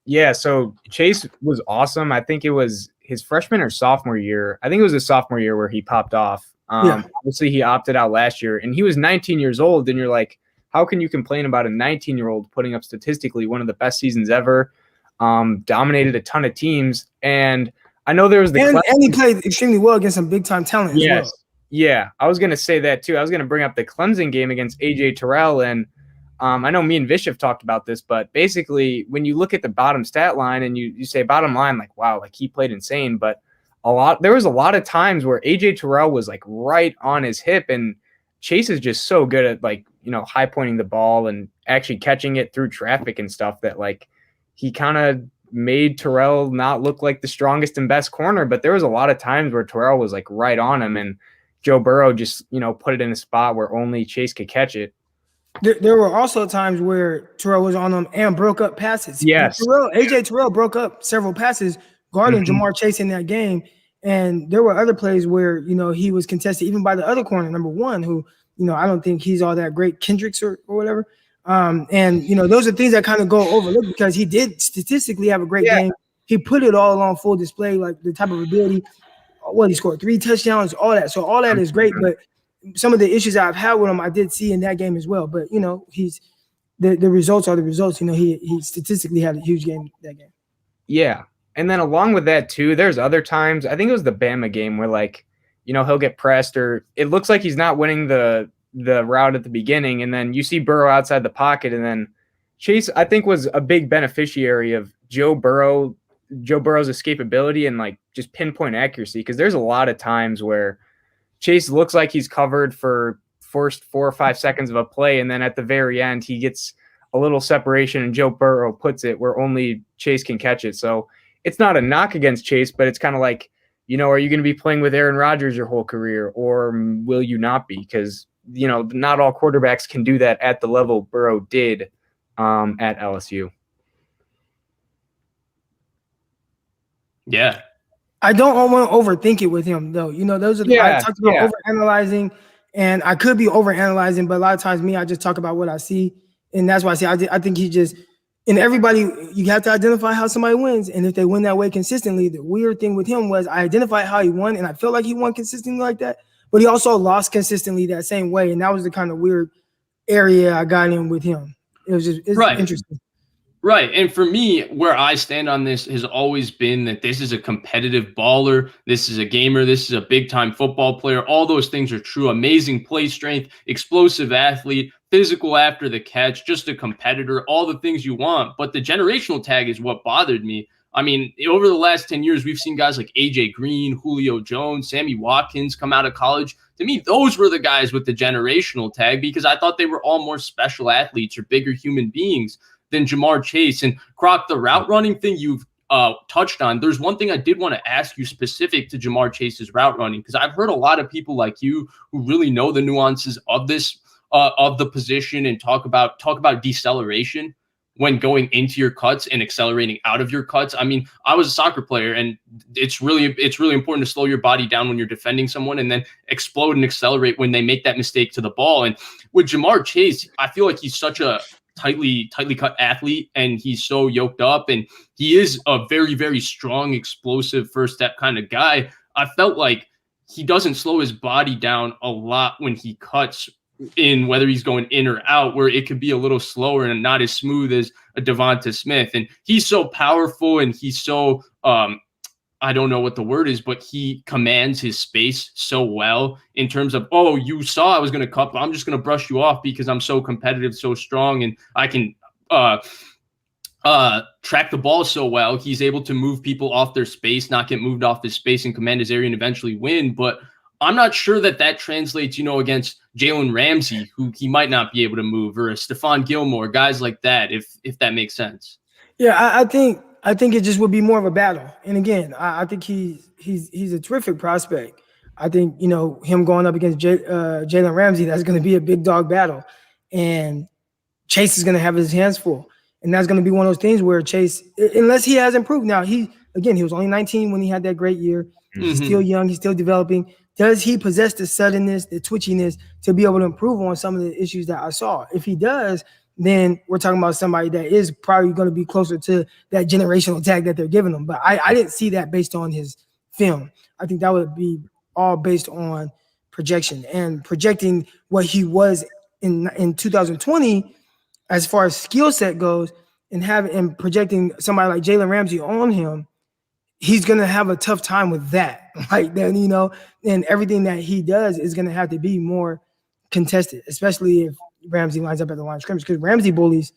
Yeah, so Chase was awesome. I think it was his freshman or sophomore year. I think it was his sophomore year where he popped off. Obviously, he opted out last year, and he was 19 years old, and you're like, how can you complain about a 19-year-old putting up statistically one of the best seasons ever, dominated a ton of teams, and I know there was and he played extremely well against some big-time talent as well. Yeah, I was going to say that too. I was going to bring up the Clemson game against A.J. Terrell, and I know me and Vish have talked about this, but basically when you look at the bottom stat line and you say bottom line, like, wow, like he played insane, but there was a lot of times where A.J. Terrell was like right on his hip, and Chase is just so good at like, high pointing the ball and actually catching it through traffic and stuff that like he kind of made Terrell not look like the strongest and best corner, but there was a lot of times where Terrell was like right on him and Joe Burrow just, put it in a spot where only Chase could catch it. There were also times where Terrell was on them and broke up passes. Yes. AJ Terrell broke up several passes guarding Jamar Chase in that game. And there were other plays where, he was contested even by the other corner, number one, who, I don't think he's all that great, Kendricks or whatever. And those are things that kind of go overlooked because he did statistically have a great game. He put it all on full display, like the type of ability. He scored 3 touchdowns, all that. So all that is great, but some of the issues I've had with him, I did see in that game as well. But he's the results are the results. He statistically had a huge game that game. Yeah, and then along with that too, there's other times. I think it was the Bama game where he'll get pressed or it looks like he's not winning the route at the beginning, and then you see Burrow outside the pocket, and then Chase I think was a big beneficiary of Joe Burrow's escapability and just pinpoint accuracy, because there's a lot of times where Chase looks like he's covered for first 4 or 5 seconds of a play, and then at the very end he gets a little separation and Joe Burrow puts it where only Chase can catch it. So it's not a knock against Chase, but it's kind of like, are you going to be playing with Aaron Rodgers your whole career, or will you not be? Because not all quarterbacks can do that at the level Burrow did at LSU. Yeah. I don't want to overthink it with him, though. Those are I talked about overanalyzing, and I could be overanalyzing, but a lot of times I just talk about what I see, and that's why I say I think he just – and everybody, you have to identify how somebody wins, and if they win that way consistently. The weird thing with him was I identified how he won, and I felt like he won consistently like that, but he also lost consistently that same way, and that was the kind of weird area I got in with him. It's interesting. Right. And for me, where I stand on this has always been that this is a competitive baller. This is a gamer. This is a big time football player. All those things are true. Amazing play strength, explosive athlete, physical after the catch, just a competitor, all the things you want. But the generational tag is what bothered me. I mean, over the last 10 years, we've seen guys like AJ Green, Julio Jones, Sammy Watkins come out of college. To me, those were the guys with the generational tag because I thought they were all more special athletes or bigger human beings than Jamar Chase. And Croc, the route running thing you've touched on, there's one thing I did want to ask you specific to Jamar Chase's route running, because I've heard a lot of people like you who really know the nuances of this, of the position, and talk about deceleration when going into your cuts and accelerating out of your cuts. I mean, I was a soccer player, and it's really important to slow your body down when you're defending someone and then explode and accelerate when they make that mistake to the ball. And with Jamar Chase, I feel like he's such a tightly cut athlete, and he's so yoked up, and he is a very, very strong, explosive first step kind of guy. I felt like he doesn't slow his body down a lot when he cuts in, whether he's going in or out, where it could be a little slower and not as smooth as a Devonta Smith. And he's so powerful, and he's so I don't know what the word is, but he commands his space so well in terms of, oh, you saw I was going to cut, but I'm just going to brush you off because I'm so competitive, so strong, and I can track the ball so well. He's able to move people off their space, not get moved off his space, and command his area and eventually win. But I'm not sure that translates, against Jalen Ramsey, who he might not be able to move, or a Stephon Gilmore, guys like that, if that makes sense. Yeah, I think it just would be more of a battle. And again, I think he's a terrific prospect. I think, him going up against Jalen Ramsey, that's going to be a big dog battle. And Chase is going to have his hands full. And that's going to be one of those things where Chase, unless he has improved. Now, he was only 19 when he had that great year. He's still young. He's still developing. Does he possess the suddenness, the twitchiness to be able to improve on some of the issues that I saw? If he does, then we're talking about somebody that is probably going to be closer to that generational tag that they're giving him. But I didn't see that based on his film. I think that would be all based on projection and projecting what he was in 2020 as far as skill set goes, and projecting somebody like Jalen Ramsey on him. He's going to have a tough time with that. And everything that he does is going to have to be more contested, especially if Ramsey lines up at the line of scrimmage, because Ramsey bullies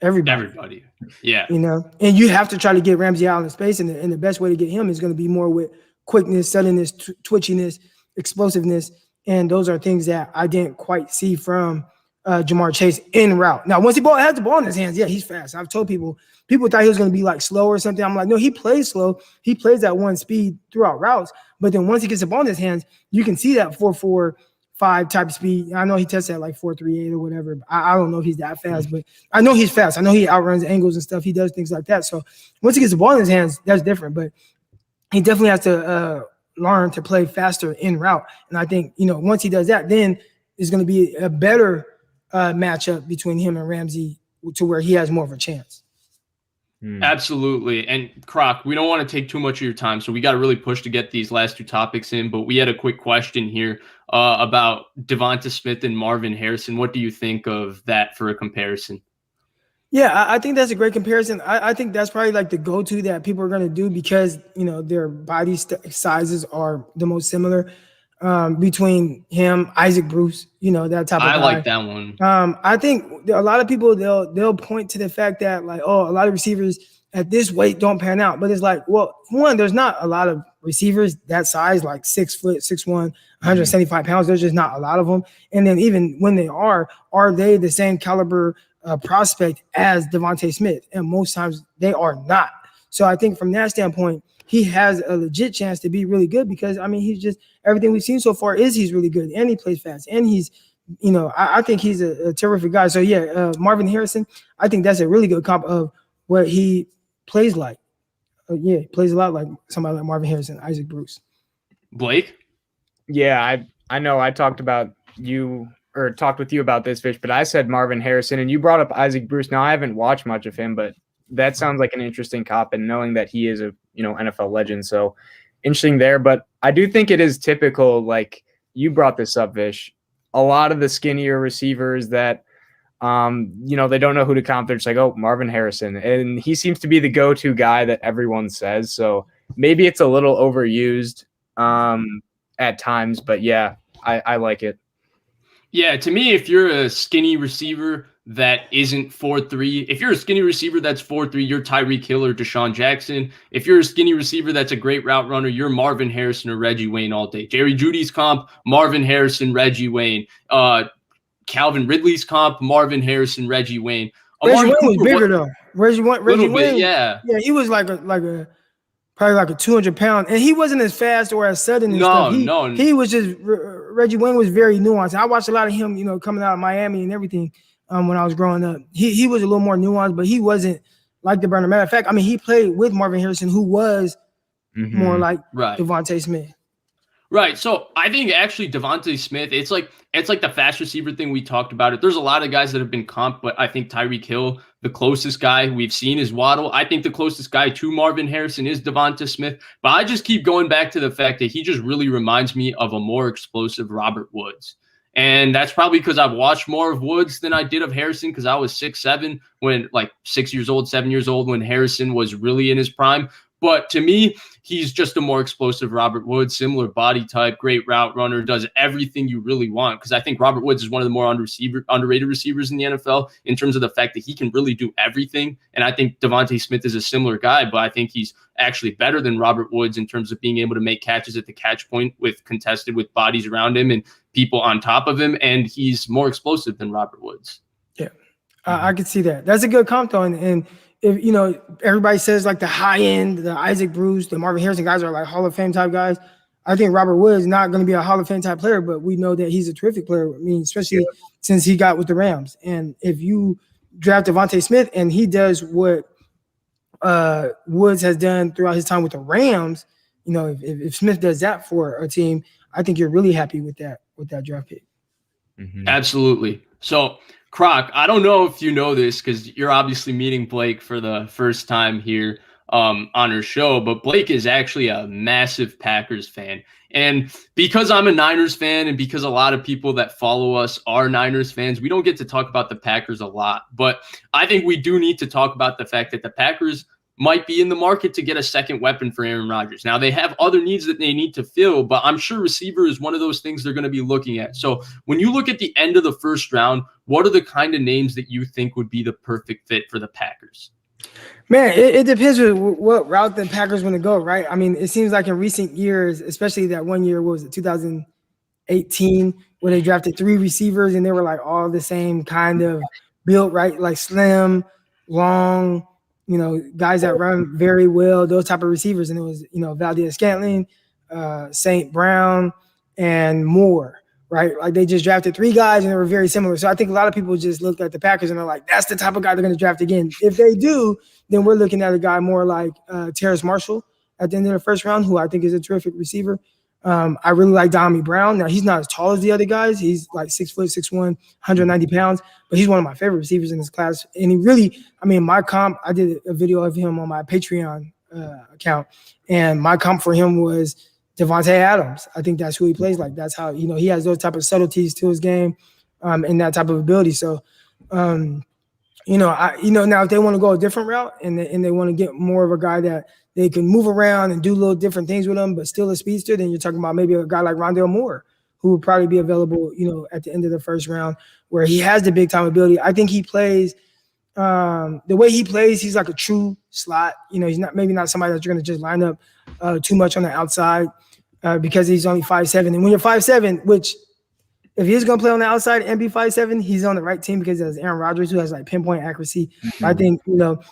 everybody. Yeah. And you have to try to get Ramsey out in space. And the best way to get him is going to be more with quickness, suddenness, twitchiness, explosiveness. And those are things that I didn't quite see from Jamar Chase in route. Now, once he has the ball in his hands, yeah, he's fast. I've told people thought he was going to be like slow or something. I'm like, no, he plays slow. He plays at one speed throughout routes. But then once he gets the ball in his hands, you can see that 4.45 type of speed. I know he tests at like 4.38 or whatever. I don't know if he's that fast, but I know he's fast. I know he outruns angles and stuff. He does things like that. So once he gets the ball in his hands, that's different. But he definitely has to learn to play faster in route. And I think, once he does that, then it's going to be a better matchup between him and Ramsey to where he has more of a chance. Absolutely. And Croc, we don't want to take too much of your time, so we got to really push to get these last two topics in. But we had a quick question here about Devonta Smith and Marvin Harrison. What do you think of that for a comparison? Yeah, I think that's a great comparison. I think that's probably like the go-to that people are going to do because, their body sizes are the most similar between him, Isaac Bruce, that type of guy. I like that one. I think a lot of people, they'll point to the fact that like, oh, a lot of receivers at this weight don't pan out. But it's like, well, one, there's not a lot of receivers that size, like 6 foot, 6'1", 175 pounds. There's just not a lot of them. And then even when they are they the same caliber prospect as Devonta Smith? And most times they are not. So I think from that standpoint, he has a legit chance to be really good because, he's just everything we've seen so far is he's really good and he plays fast and he's, I think he's a terrific guy. So, yeah, Marvin Harrison, I think that's a really good comp of what he plays like. He plays a lot like somebody like Marvin Harrison, Isaac Bruce. Blake? Yeah, I know I talked with you about this, Vish, but I said Marvin Harrison and you brought up Isaac Bruce. Now, I haven't watched much of him, but that sounds like an interesting comp and knowing that he is a, NFL legend. So interesting there. But I do think it is typical, like you brought this up, Vish, a lot of the skinnier receivers that, they don't know who to comp. They're just like, oh, Marvin Harrison. And he seems to be the go-to guy that everyone says. So maybe it's a little overused at times, but yeah, I like it. Yeah, to me, if you're a skinny receiver that isn't 4'3", if you're a skinny receiver that's 4'3", you're Tyreek Hill or Deshaun Jackson. If you're a skinny receiver that's a great route runner, you're Marvin Harrison or Reggie Wayne all day. Jerry Jeudy's comp, Marvin Harrison, Reggie Wayne. Calvin Ridley's comp, Marvin Harrison, Reggie Wayne. Reggie Wayne was bigger though. Reggie Wayne, yeah, he was like a probably like a 200-pound, and he wasn't as fast or as sudden. He was just Reggie Wayne was very nuanced. I watched a lot of him, coming out of Miami and everything when I was growing up. He was a little more nuanced, but he wasn't like the burner. Matter of fact, he played with Marvin Harrison, who was more like Devonta Smith. Right. So I think actually Devonta Smith, it's like the fast receiver thing we talked about it. There's a lot of guys that have been comped, but I think Tyreek Hill, the closest guy we've seen is Waddle. I think the closest guy to Marvin Harrison is Devonta Smith, but I just keep going back to the fact that he just really reminds me of a more explosive Robert Woods. And that's probably because I've watched more of Woods than I did of Harrison because I was 6'7", when like 6 years old, 7 years old when Harrison was really in his prime. But to me, he's just a more explosive Robert Woods, similar body type, great route runner, does everything you really want. Because I think Robert Woods is one of the more underrated receivers in the NFL in terms of the fact that he can really do everything. And I think Devonta Smith is a similar guy, but I think he's actually better than Robert Woods in terms of being able to make catches at the catch point with bodies around him and people on top of him. And he's more explosive than Robert Woods. Yeah, I could see that. That's a good comp though. And if everybody says like the high end, the Isaac Bruce, the Marvin Harrison guys are like Hall of Fame type guys. I think Robert Woods is not going to be a Hall of Fame type player, but we know that he's a terrific player. Especially since he got with the Rams. And if you draft Devonta Smith and he does what Woods has done throughout his time with the Rams, if Smith does that for a team, I think you're really happy with that draft pick. Mm-hmm. Absolutely. So, Croc, I don't know if you know this because you're obviously meeting Blake for the first time here on our show, but Blake is actually a massive Packers fan. And because I'm a Niners fan and because a lot of people that follow us are Niners fans, we don't get to talk about the Packers a lot. But I think we do need to talk about the fact that the Packers might be in the market to get a second weapon for Aaron Rodgers. Now, they have other needs that they need to fill, but I'm sure receiver is one of those things they're going to be looking at. So when you look at the end of the first round, what are the kind of names that you think would be the perfect fit for the Packers? Man, it depends on what route the Packers want to go, right? It seems like in recent years, especially that one year, what was it, 2018, where they drafted 3 receivers and they were like all the same kind of built, right? Like slim, long, guys that run very well, those type of receivers. And it was, Valdez-Scantling, St. Brown, and Moore, right? Like they just drafted 3 guys and they were very similar. So I think a lot of people just looked at the Packers and they're like, that's the type of guy they're going to draft again. If they do, then we're looking at a guy more like Terrace Marshall at the end of the first round, who I think is a terrific receiver. I really like Diami Brown. Now, he's not as tall as the other guys. He's like 6 foot, 6'1", 190 pounds, but he's one of my favorite receivers in this class. And he really, my comp, I did a video of him on my Patreon account, and my comp for him was Devontae Adams. I think that's who he plays like. That's how, he has those type of subtleties to his game and that type of ability. So, now if they want to go a different route and they want to get more of a guy that they can move around and do little different things with him, but still a speedster, then you're talking about maybe a guy like Rondale Moore, who would probably be available, at the end of the first round, where he has the big time ability. I think he plays the way he plays, he's like a true slot. He's not somebody that you're going to just line up too much on the outside because he's only 5'7". And when you're 5'7", which if he's going to play on the outside and be 5'7", he's on the right team because there's Aaron Rodgers, who has like pinpoint accuracy. Mm-hmm. I think,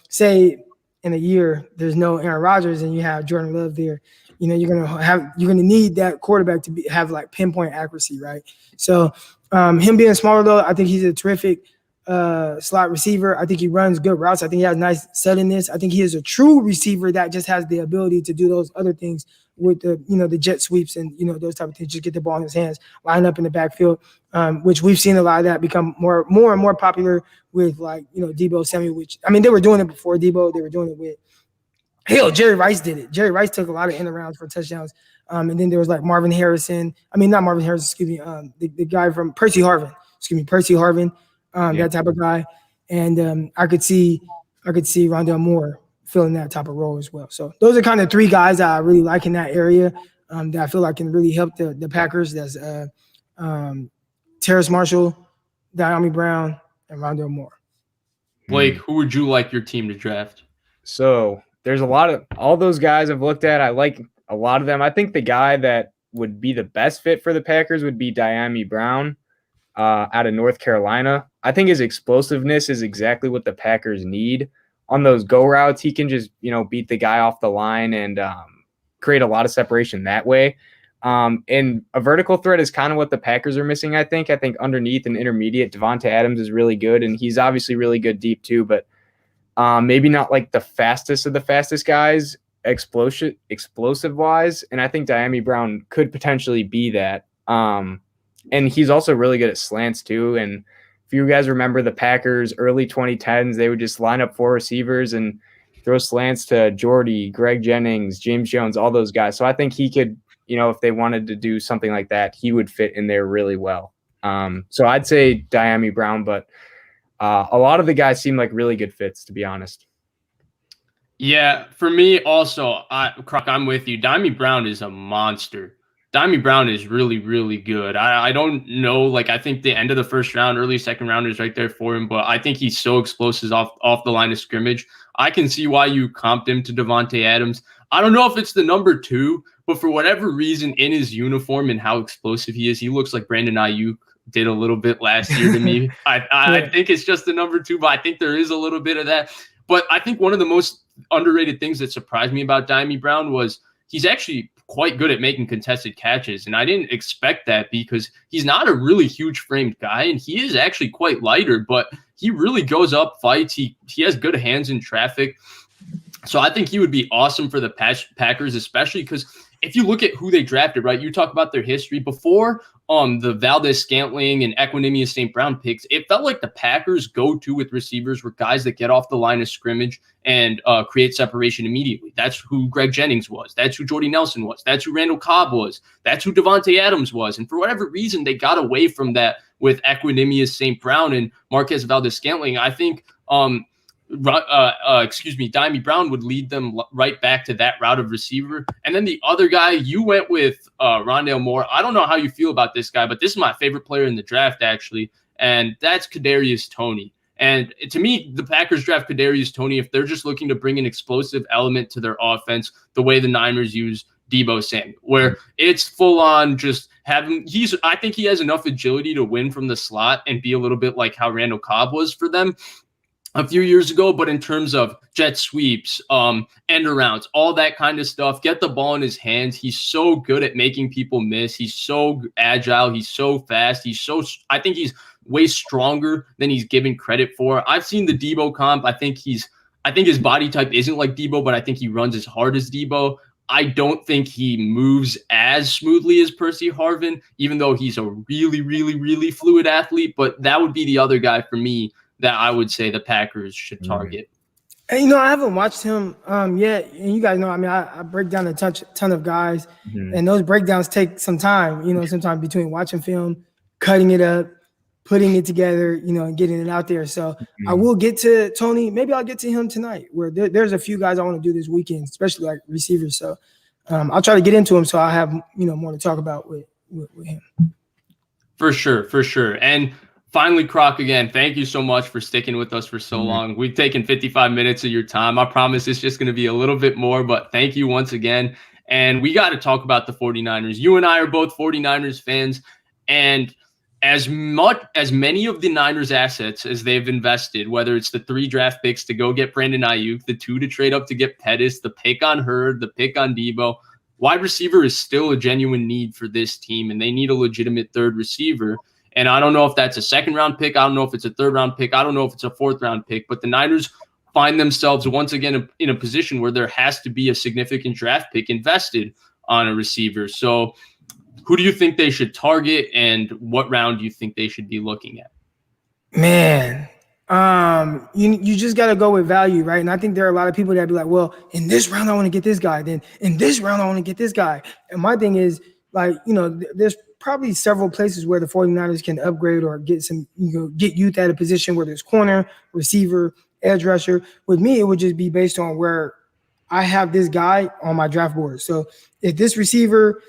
say in a year there's no Aaron Rodgers and you have Jordan Love there, you're gonna need that quarterback to have like pinpoint accuracy, right? So him being smaller though, I think he's a terrific slot receiver. I think he runs good routes. I think he has nice suddenness. I think he is a true receiver that just has the ability to do those other things with the jet sweeps and those type of things. Just get the ball in his hands, line up in the backfield, which we've seen a lot of that become more and more popular with like Debo Samuel. Which they were doing it before Debo. They were doing it with Jerry Rice did it. Jerry Rice took a lot of end arounds for touchdowns. And then there was like Marvin Harrison. Not Marvin Harrison. Excuse me. The guy from Percy Harvin. That type of guy. And I could see Rondale Moore filling that type of role as well. So those are kind of 3 guys that I really like in that area that I feel like can really help the Packers. That's Terrace Marshall, Diami Brown, and Rondale Moore. Blake, who would you like your team to draft? So there's a lot of all those guys I've looked at. I like a lot of them. I think the guy that would be the best fit for the Packers would be Diami Brown out of North Carolina. I think his explosiveness is exactly what the Packers need. On those go routes, he can just, beat the guy off the line and create a lot of separation that way. And a vertical threat is kind of what the Packers are missing, I think. I think underneath and intermediate, Devontae Adams is really good, and he's obviously really good deep too, but maybe not like the fastest of the fastest guys, explosive-wise, and I think Diami Brown could potentially be that. And he's also really good at slants too, and if you guys remember the Packers early 2010s, they would just line up 4 receivers and throw slants to Jordy, Greg Jennings, James Jones, all those guys. So I think he could, if they wanted to do something like that, he would fit in there really well. So I'd say Diami Brown, but a lot of the guys seem like really good fits, to be honest. Yeah, for me also, Croc, I'm with you. Diami Brown is a monster. Diami Brown is really, really good. I don't know, I think the end of the first round, early second round is right there for him, but I think he's so explosive off the line of scrimmage. I can see why you comped him to Devontae Adams. I don't know if it's the number 2, but for whatever reason in his uniform and how explosive he is, he looks like Brandon Ayuk did a little bit last year to me. I think it's just the number 2, but I think there is a little bit of that. But I think one of the most underrated things that surprised me about Diami Brown was he's actually quite good at making contested catches. And I didn't expect that because he's not a really huge framed guy and he is actually quite lighter, but he really goes up fights. He has good hands in traffic. So I think he would be awesome for the Packers, especially because if you look at who they drafted, right, you talk about their history before the Valdez-Scantling and Equanimeous St. Brown picks, it felt like the Packers' go-to with receivers were guys that get off the line of scrimmage and create separation immediately. That's who Greg Jennings was. That's who Jordy Nelson was. That's who Randall Cobb was. That's who Devontae Adams was. And for whatever reason, they got away from that with Equanimeous St. Brown and Marquez Valdez-Scantling. I think Diami Brown would lead them right back to that route of receiver. And then the other guy, you went with Rondale Moore. I don't know how you feel about this guy, but this is my favorite player in the draft, actually, and that's Kadarius Toney. And to me, the Packers draft Kadarius Toney if they're just looking to bring an explosive element to their offense the way the Niners use Debo Samuel, where it's full on just have him. I think he has enough agility to win from the slot and be a little bit like how Randall Cobb was for them a few years ago. But in terms of jet sweeps, end arounds, all that kind of stuff, get the ball in his hands. He's so good at making people miss. He's so agile. He's so fast. I think he's way stronger than he's given credit for. I've seen the Debo comp. I think his body type isn't like Debo, but I think he runs as hard as Debo. I don't think he moves as smoothly as Percy Harvin, even though he's a really, really, really fluid athlete. But that would be the other guy for me that I would say the Packers should target. And, I haven't watched him yet. And you guys know, I break down a ton of guys. And those breakdowns take some time, sometimes between watching film, cutting it up, putting it together, and getting it out there. So I will get to Toney. Maybe I'll get to him tonight, where there's a few guys I want to do this weekend, especially like receivers. So I'll try to get into him so I'll have, more to talk about with him. For sure. And finally, Croc, again, thank you so much for sticking with us for so long. We've taken 55 minutes of your time. I promise it's just going to be a little bit more, but thank you once again. And we got to talk about the 49ers. You and I are both 49ers fans, and as many of the Niners assets as they've invested, whether it's the 3 draft picks to go get Brandon Ayuk, the 2 to trade up to get Pettis, the pick on Hurd, the pick on Debo, wide receiver is still a genuine need for this team, and they need a legitimate third receiver. And I don't know if that's a second-round pick. I don't know if it's a third-round pick. I don't know if it's a fourth-round pick. But the Niners find themselves once again in a position where there has to be a significant draft pick invested on a receiver. So who do you think they should target, and what round do you think they should be looking at? Man, you just got to go with value, right? And I think there are a lot of people that be like, well, in this round, I want to get this guy. Then in this round, I want to get this guy. And my thing is, like, there's probably several places where the 49ers can upgrade or get some, get youth at a position where there's corner, receiver, edge rusher. With me, it would just be based on where I have this guy on my draft board. So if this receiver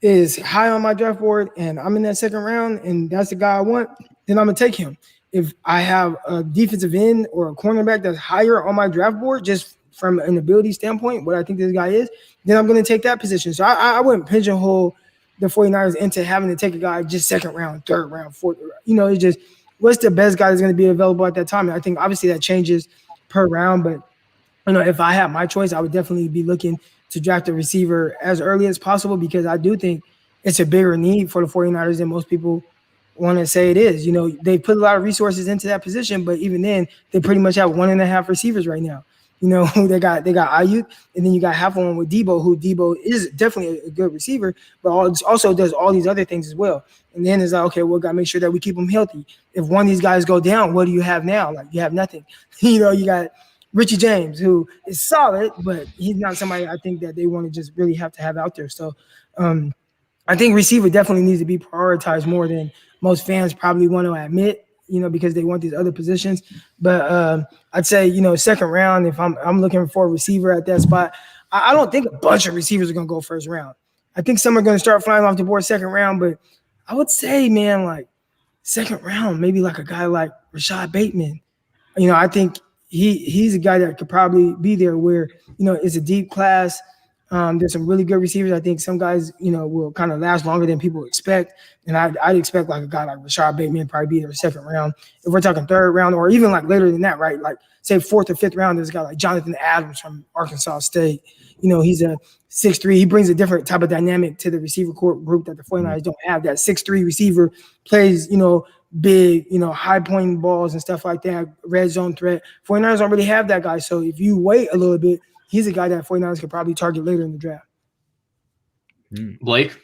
is high on my draft board and I'm in that second round and that's the guy I want, then I'm going to take him. If I have a defensive end or a cornerback that's higher on my draft board, just from an ability standpoint, what I think this guy is, then I'm going to take that position. So I wouldn't pigeonhole the 49ers into having to take a guy just second round, third round, fourth. It's just what's the best guy that's going to be available at that time. And I think obviously that changes per round, but if I had my choice, I would definitely be looking to draft a receiver as early as possible, because I do think it's a bigger need for the 49ers than most people want to say it is. They put a lot of resources into that position, but even then, they pretty much have 1.5 receivers right now. They got Ayuk, and then you got half one with Debo, who Debo is definitely a good receiver, but also does all these other things as well. And then it's like, okay, we got to make sure that we keep them healthy. If one of these guys go down, what do you have now? Like, you have nothing. You got Richie James, who is solid, but he's not somebody I think that they want to just really have to have out there. So I think receiver definitely needs to be prioritized more than most fans probably want to admit, because they want these other positions. But I'd say, second round, if I'm looking for a receiver at that spot, I don't think a bunch of receivers are going to go first round. I think some are going to start flying off the board second round, but I would say, man, like second round, maybe like a guy like Rashad Bateman. I think he's a guy that could probably be there where, it's a deep class. There's some really good receivers. I think some guys, will kind of last longer than people expect. And I'd expect like a guy like Rashad Bateman probably be there second round. If we're talking third round or even like later than that, right? Like say fourth or fifth round, there's a guy like Jonathan Adams from Arkansas State. He's a 6'3". He brings a different type of dynamic to the receiver group that the 49ers don't have. That 6'3" receiver plays, big, high pointing balls and stuff like that, red zone threat. 49ers don't really have that guy. So if you wait a little bit, he's a guy that 49ers could probably target later in the draft. Blake?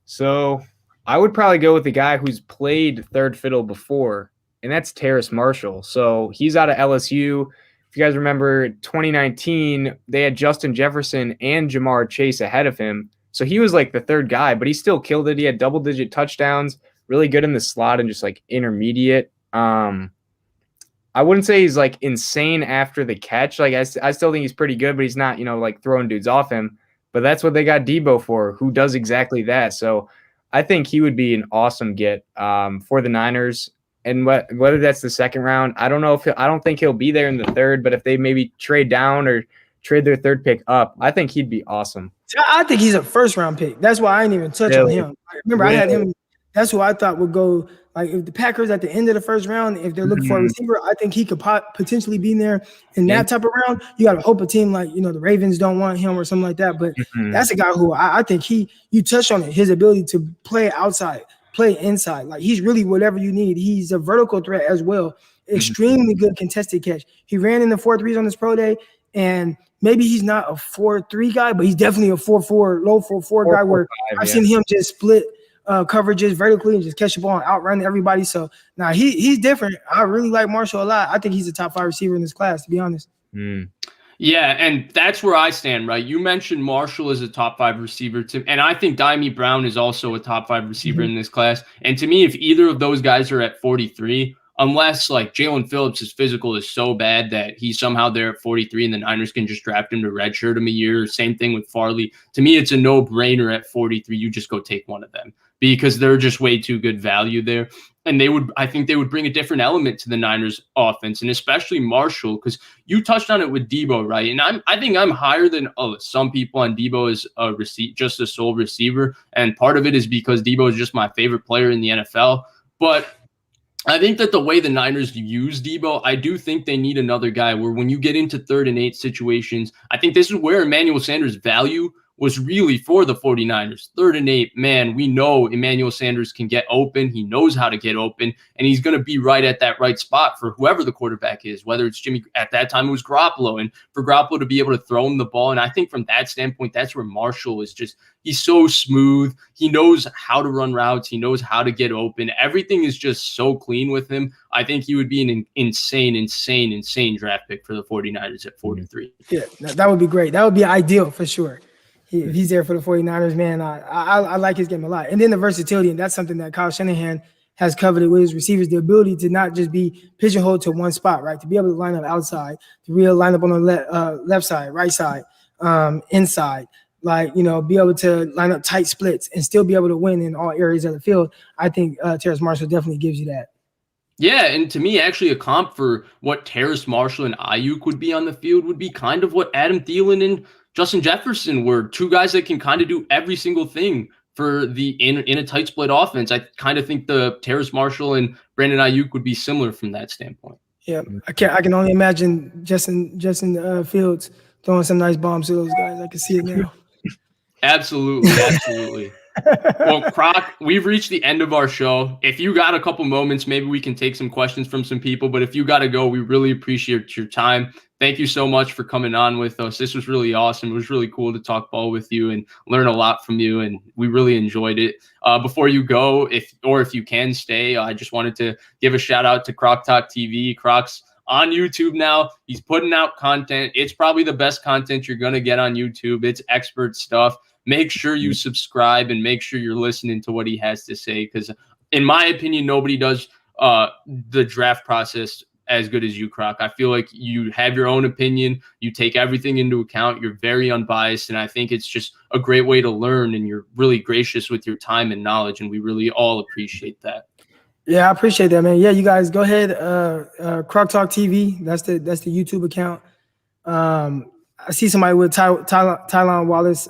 So I would probably go with the guy who's played third fiddle before, and that's Terrace Marshall. So he's out of LSU. If you guys remember 2019, they had Justin Jefferson and Jamar Chase ahead of him. So he was like the third guy, but he still killed it. He had double-digit touchdowns, really good in the slot and just like intermediate. I wouldn't say he's like insane after the catch. Like I still think he's pretty good, but he's not, like throwing dudes off him. But that's what they got Debo for, who does exactly that. So I think he would be an awesome get for the Niners. And whether that's the second round, I don't know I don't think he'll be there in the third, but if they maybe trade down or trade their third pick up, I think he'd be awesome. I think he's a first-round pick. That's why I didn't even touch on him. Remember, I had him. That's who I thought would go. Like, if the Packers at the end of the first round, if they're looking for a receiver, I think he could potentially be in there in that type of round. You got to hope a team like, the Ravens don't want him or something like that. But that's a guy who I think you touched on it, his ability to play outside, play inside. Like, he's really whatever you need. He's a vertical threat as well. Extremely good contested catch. He ran in the 4.3s on his pro day, and maybe he's not a 4.3 guy, but he's definitely a 4.4, low 4.4 guy where I've seen him just split coverages vertically and just catch the ball and outrun everybody. So now he's different. I really like Marshall a lot. I think he's a top 5 receiver in this class, to be honest. Yeah, and that's where I stand, right? You mentioned Marshall as a top 5 receiver, and I think Dimey Brown is also a top 5 receiver in this class. And to me, if either of those guys are at 43, unless like Jalen Phillips' physical is so bad that he's somehow there at 43 and the Niners can just draft him to redshirt him a year. Same thing with Farley. To me, it's a no-brainer at 43. You just go take one of them because they're just way too good value there. And I think they would bring a different element to the Niners offense, and especially Marshall, because you touched on it with Debo, right? And I think I'm higher than some people on Debo as just a sole receiver. And part of it is because Debo is just my favorite player in the NFL. But I think that the way the Niners use Debo, I do think they need another guy where when you get into 3rd and 8 situations, I think this is where Emmanuel Sanders' value was really for the 49ers. 3rd and 8, man, we know Emmanuel Sanders can get open. He knows how to get open, and he's going to be right at that right spot for whoever the quarterback is, whether it's Jimmy. At that time, it was Garoppolo, and for Garoppolo to be able to throw him the ball. And I think from that standpoint, that's where Marshall is he's so smooth. He knows how to run routes. He knows how to get open. Everything is just so clean with him. I think he would be an insane draft pick for the 49ers at 43. Yeah, that would be great. That would be ideal for sure. If he's there for the 49ers, man, I like his game a lot. And then the versatility, and that's something that Kyle Shanahan has coveted with his receivers, the ability to not just be pigeonholed to one spot, right? To be able to line up outside, to be able to line up on the left side, right side, inside, be able to line up tight splits and still be able to win in all areas of the field. I think Terrace Marshall definitely gives you that. Yeah, and to me, actually, a comp for what Terrace Marshall and Ayuk would be on the field would be kind of what Adam Thielen and Justin Jefferson were, 2 guys that can kind of do every single thing for in a tight split offense. I kind of think the Terrace Marshall and Brandon Ayuk would be similar from that standpoint. Yeah, I can only imagine Justin Fields throwing some nice bombs to those guys. I can see it now. Absolutely. Well, Croc, we've reached the end of our show. If you got a couple moments, maybe we can take some questions from some people. But if you got to go, we really appreciate your time. Thank you so much for coming on with us. This was really awesome. It was really cool to talk ball with you and learn a lot from you, and we really enjoyed it. Before you go, if you can stay, I just wanted to give a shout out to Croc Talk TV. Croc's on YouTube now. He's putting out content. It's probably the best content you're going to get on YouTube. It's expert stuff. Make sure you subscribe and make sure you're listening to what he has to say, because in my opinion, nobody does the draft process as good as you, Croc. I feel like you have your own opinion. You take everything into account. You're very unbiased, and I think it's just a great way to learn, and you're really gracious with your time and knowledge, and we really all appreciate that. Yeah, I appreciate that, man. Yeah, you guys go ahead. Croc Talk TV. That's the YouTube account. I see somebody with Tylan Wallace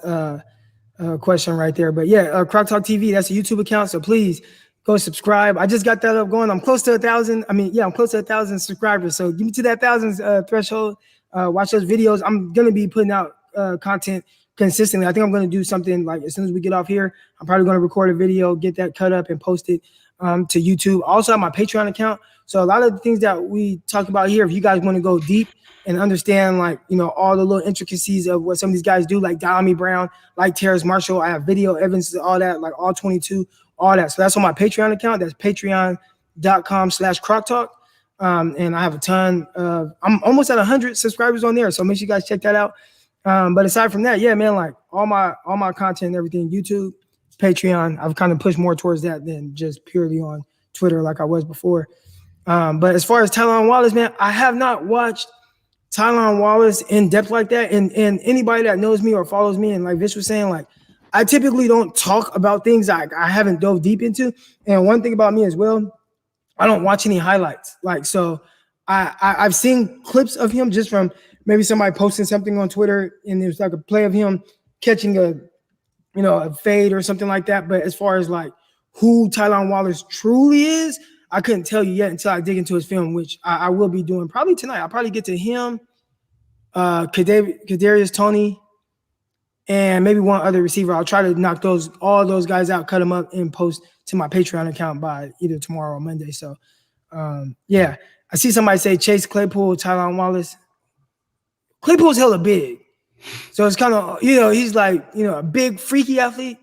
question right there. But yeah, Croc Talk TV, that's a YouTube account. So please go subscribe. I just got that up going. I'm close to 1,000. I'm close to 1,000 subscribers. So give me to that 1,000 threshold. Watch those videos. I'm going to be putting out content consistently. I think I'm going to do something like as soon as we get off here, I'm probably going to record a video, get that cut up and post it to YouTube. I also have my Patreon account. So a lot of the things that we talk about here, if you guys want to go deep and understand, all the little intricacies of what some of these guys do, like Dimey Brown, like Terrace Marshall, I have video evidence of all that, like all 22, all that. So that's on my Patreon account. That's patreon.com/croctalk. And I have a ton of, I'm almost at 100 subscribers on there. So make sure you guys check that out. But aside from that, yeah, man, all my content and everything, YouTube, Patreon, I've kind of pushed more towards that than just purely on Twitter like I was before. But as far as Tylan Wallace, man, I have not watched Tylan Wallace in depth like that. And anybody that knows me or follows me, and like Vish was saying, I typically don't talk about things I haven't dove deep into. And one thing about me as well, I don't watch any highlights. So I've seen clips of him just from maybe somebody posted something on Twitter and there's like a play of him catching a fade or something like that. But as far as like who Tylan Wallace truly is, I couldn't tell you yet until I dig into his film, which I will be doing probably tonight. I'll probably get to him, Kadarius Toney, and maybe one other receiver. I'll try to knock all those guys out, cut them up, and post to my Patreon account by either tomorrow or Monday. So, yeah. I see somebody say Chase Claypool, Tylan Wallace. Claypool's hella big. So it's kind of, he's like, a big, freaky athlete,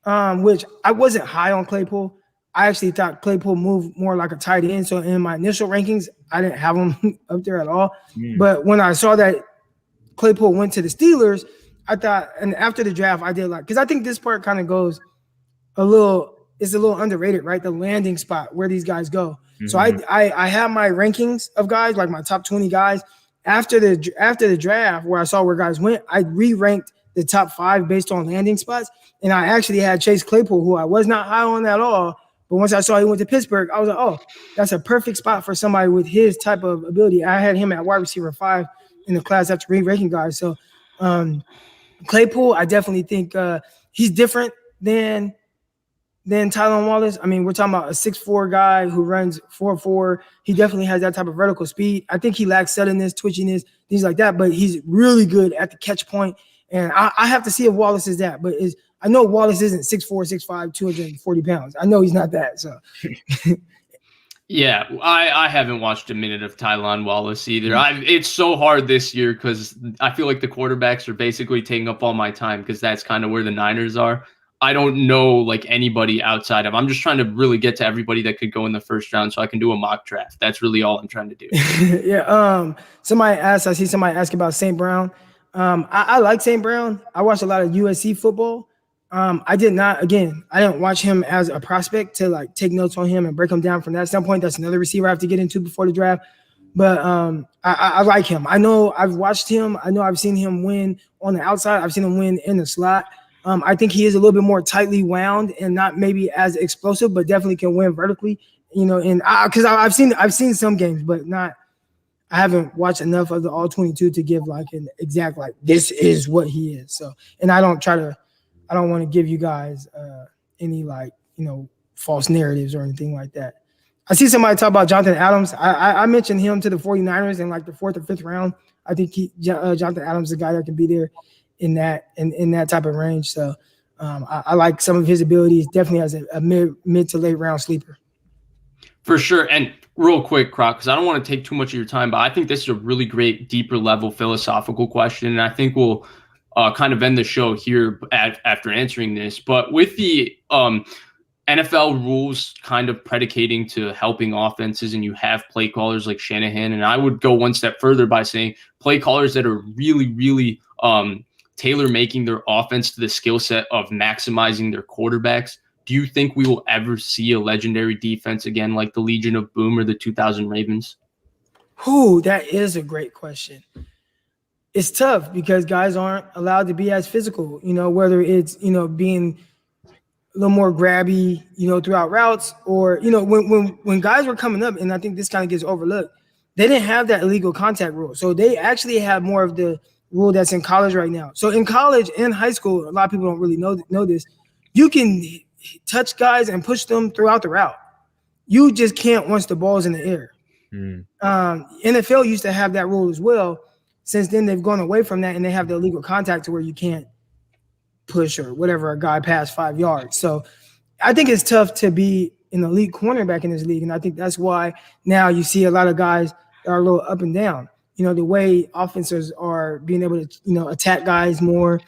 which I wasn't high on Claypool. I actually thought Claypool moved more like a tight end. So in my initial rankings, I didn't have him up there at all. But when I saw that Claypool went to the Steelers, I thought, and after the draft, I did because I think this part kind of goes it's a little underrated, right? The landing spot where these guys go. So I have my rankings of guys, like my top 20 guys. After the draft, where I saw where guys went, I re-ranked the top 5 based on landing spots. And I actually had Chase Claypool, who I was not high on at all. But once I saw he went to Pittsburgh, I was like, oh, that's a perfect spot for somebody with his type of ability. I had him at wide receiver 5 in the class after re-ranking guys. So Claypool, I definitely think he's different than Tylan Wallace. I mean, we're talking about a 6'4" guy who runs 4.4. He definitely has that type of vertical speed. I think he lacks suddenness, twitchiness, things like that, but he's really good at the catch point. And I have to see if Wallace is that. But I know Wallace isn't 6'4", 6'5", 240 pounds. I know he's not that. So, yeah, I haven't watched a minute of Tylan Wallace either. It's so hard this year because I feel like the quarterbacks are basically taking up all my time because that's kind of where the Niners are. I don't know like anybody outside of. I'm just trying to really get to everybody that could go in the first round so I can do a mock draft. That's really all I'm trying to do. Yeah. I see somebody ask about St. Brown. I like St. Brown. I watched a lot of USC football. I didn't watch him as a prospect to like take notes on him and break him down from that standpoint. That's another receiver I have to get into before the draft. But I like him. I know I've watched him. I know I've seen him win on the outside. I've seen him win in the slot. I think he is a little bit more tightly wound and not maybe as explosive, but definitely can win vertically. And because I've seen some games, but not. I haven't watched enough of the all 22 to give like an exact this is what he is. So, and I don't want to give you guys any false narratives or anything like that. I see somebody talk about Jonathan Adams. I mentioned him to the 49ers in like the 4th or 5th round. I think Jonathan Adams is a guy that can be there in that type of range. So I like some of his abilities, definitely as a mid to late round sleeper. For sure. And real quick, Croc, because I don't want to take too much of your time, but I think this is a really great, deeper level philosophical question. And I think we'll kind of end the show here after answering this. But with the NFL rules kind of predicating to helping offenses, and you have play callers like Shanahan, and I would go one step further by saying play callers that are really, really tailor making their offense to the skill set of maximizing their quarterbacks. Do you think we will ever see a legendary defense again like the Legion of Boom or the 2000 Ravens? That is a great question. It's tough because guys aren't allowed to be as physical, whether it's, being a little more grabby, throughout routes, or, when guys were coming up, and I think this kind of gets overlooked, they didn't have that illegal contact rule. So they actually have more of the rule that's in college right now. So in college and high school, a lot of people don't really know this. You can touch guys and push them throughout the route. You just can't once the ball's in the air. NFL used to have that rule as well. Since then, they've gone away from that, and they have the illegal contact to where you can't push or whatever a guy past 5 yards. So I think it's tough to be an elite cornerback in this league, and I think that's why now you see a lot of guys that are a little up and down. The way offenses are being able to, attack guys more.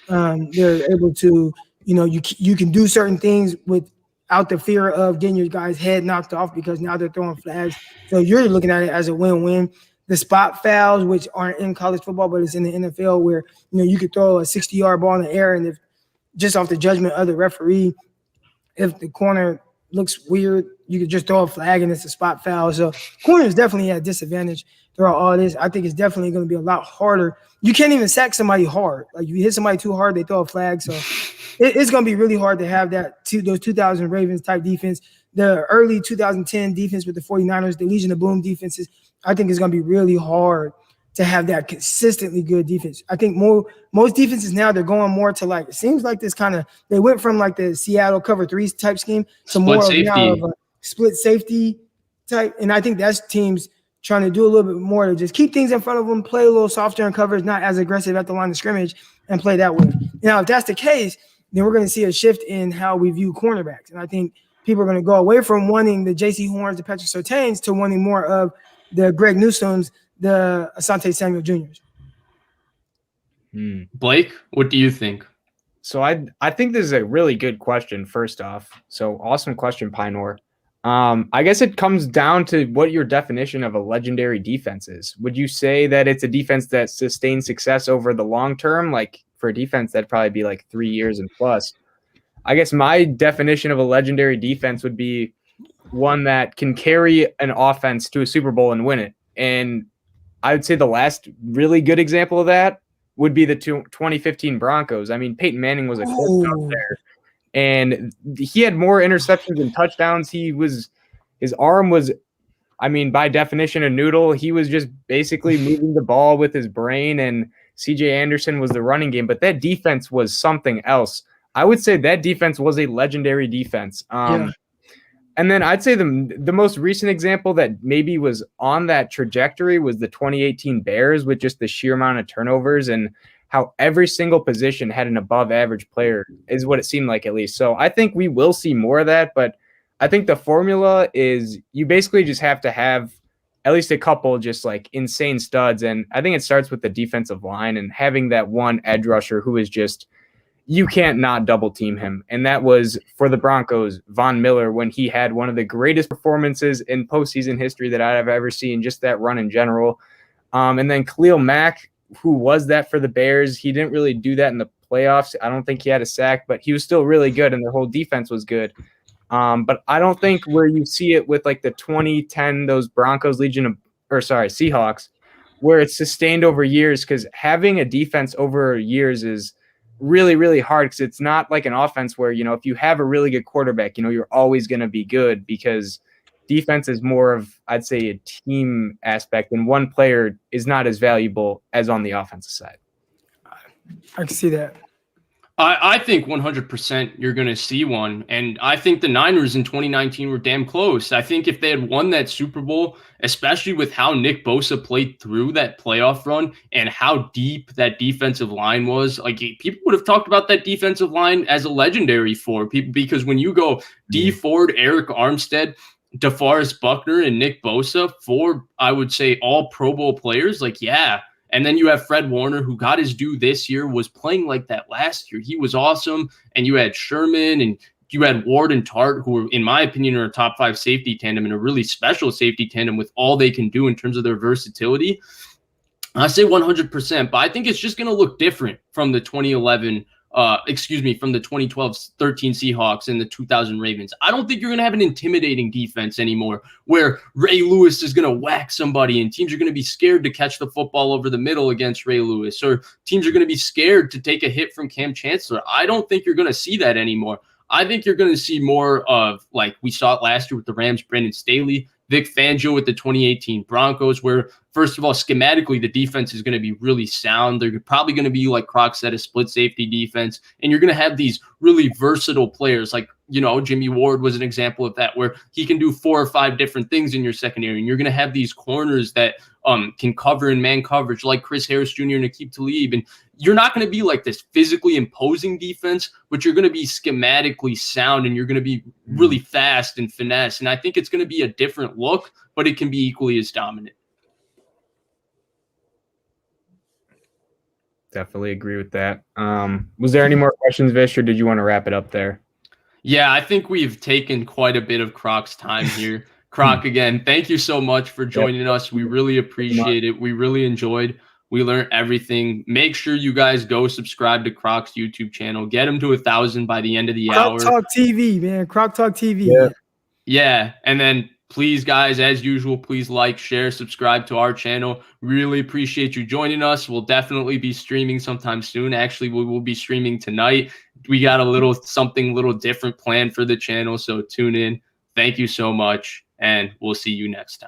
They're able to, you can do certain things without the fear of getting your guy's head knocked off because now they're throwing flags. So you're looking at it as a win-win. The spot fouls, which aren't in college football, but it's in the NFL where, you could throw a 60-yard ball in the air, and if just off the judgment of the referee, if the corner looks weird, you could just throw a flag and it's a spot foul. So corner is definitely at a disadvantage throughout all this. I think it's definitely going to be a lot harder. You can't even sack somebody hard. Like if you hit somebody too hard, they throw a flag. So it's going to be really hard to have those 2000 Ravens type defense. The early 2010 defense with the 49ers, the Legion of Boom defenses, I think it's going to be really hard to have that consistently good defense. I think most defenses now, they're going more to like, it seems like this kind of, they went from like the Seattle cover 3 type scheme to Split more safety. of now of a split safety type. And I think that's teams trying to do a little bit more to just keep things in front of them, play a little softer in coverage, not as aggressive at the line of scrimmage, and play that way. Now, if that's the case, then we're going to see a shift in how we view cornerbacks. And I think people are going to go away from wanting the J.C. Horns, the Patrick Surtains, to wanting more of the Greg Newsomes, the Asante Samuel Jr.'s. Blake, what do you think? So I think this is a really good question, first off. So awesome question, Pinor. I guess it comes down to what your definition of a legendary defense is. Would you say that it's a defense that sustains success over the long term? Like for a defense, that'd probably be like 3 years and plus. I guess my definition of a legendary defense would be one that can carry an offense to a Super Bowl and win it. And I would say the last really good example of that would be the 2015 Broncos. I mean, Peyton Manning was a coach out there, and he had more interceptions than touchdowns. His arm was, I mean, by definition, a noodle. He was just basically moving the ball with his brain, and CJ Anderson was the running game. But that defense was something else. I would say that defense was a legendary defense. And then I'd say the most recent example that maybe was on that trajectory was the 2018 Bears, with just the sheer amount of turnovers and how every single position had an above average player, is what it seemed like, at least. So I think we will see more of that, but I think the formula is you basically just have to have at least a couple just like insane studs. And I think it starts with the defensive line and having that one edge rusher who is just, you can't not double team him. And that was for the Broncos, Von Miller, when he had one of the greatest performances in postseason history that I've ever seen, just that run in general. And then Khalil Mack, who was that for the Bears. He didn't really do that in the playoffs. I don't think he had a sack, but he was still really good, and their whole defense was good. But I don't think where you see it with like the 2010, those Broncos Seahawks, where it's sustained over years, because having a defense over years is really, really hard, because it's not like an offense where, you know, if you have a really good quarterback, you know, you're always going to be good, because defense is more of, I'd say, a team aspect, and one player is not as valuable as on the offensive side. I can see that. I think 100% you're going to see one. And I think the Niners in 2019 were damn close. I think if they had won that Super Bowl, especially with how Nick Bosa played through that playoff run and how deep that defensive line was, like, people would have talked about that defensive line as a legendary for people, because when you go D Ford, Eric Armstead, DeForest Buckner, and Nick Bosa, for, I would say, all Pro Bowl players, like, yeah. And then you have Fred Warner, who got his due this year, was playing like that last year. He was awesome. And you had Sherman, and you had Ward and Tart, who, in my opinion, are a top 5 safety tandem and a really special safety tandem with all they can do in terms of their versatility. I say 100%, but I think it's just going to look different from the 2011 from the 2012-13 Seahawks and the 2000 Ravens. I don't think you're going to have an intimidating defense anymore where Ray Lewis is going to whack somebody and teams are going to be scared to catch the football over the middle against Ray Lewis, or teams are going to be scared to take a hit from Cam Chancellor. I don't think you're going to see that anymore. I think you're going to see more of, like we saw it last year with the Rams, Brandon Staley, Vic Fangio with the 2018 Broncos, where, first of all, schematically, the defense is going to be really sound. They're probably going to be, like Croc said, a split safety defense. And you're going to have these really versatile players, like, you know, Jimmy Ward was an example of that, where he can do 4 or 5 different things in your secondary. And you're going to have these corners that can cover in man coverage, like Chris Harris Jr. and Aqib Talib. And you're not going to be like this physically imposing defense, but you're going to be schematically sound, and you're going to be really fast and finesse. And I think it's going to be a different look, but it can be equally as dominant. Definitely agree with that. Was there any more questions, Vish, or did you want to wrap it up there? Yeah, I think we've taken quite a bit of Croc's time here. Croc, again, thank you so much for joining us. We really appreciate it. We really enjoyed. We learned everything. Make sure you guys go subscribe to Croc's YouTube channel. Get him to 1,000 by the end of the hour. Croc Talk TV, man. Croc Talk TV. Yeah. And then please, guys, as usual, please like, share, subscribe to our channel. Really appreciate you joining us. We'll definitely be streaming sometime soon. Actually, we will be streaming tonight. We got something a little different planned for the channel, so tune in. Thank you so much, and we'll see you next time.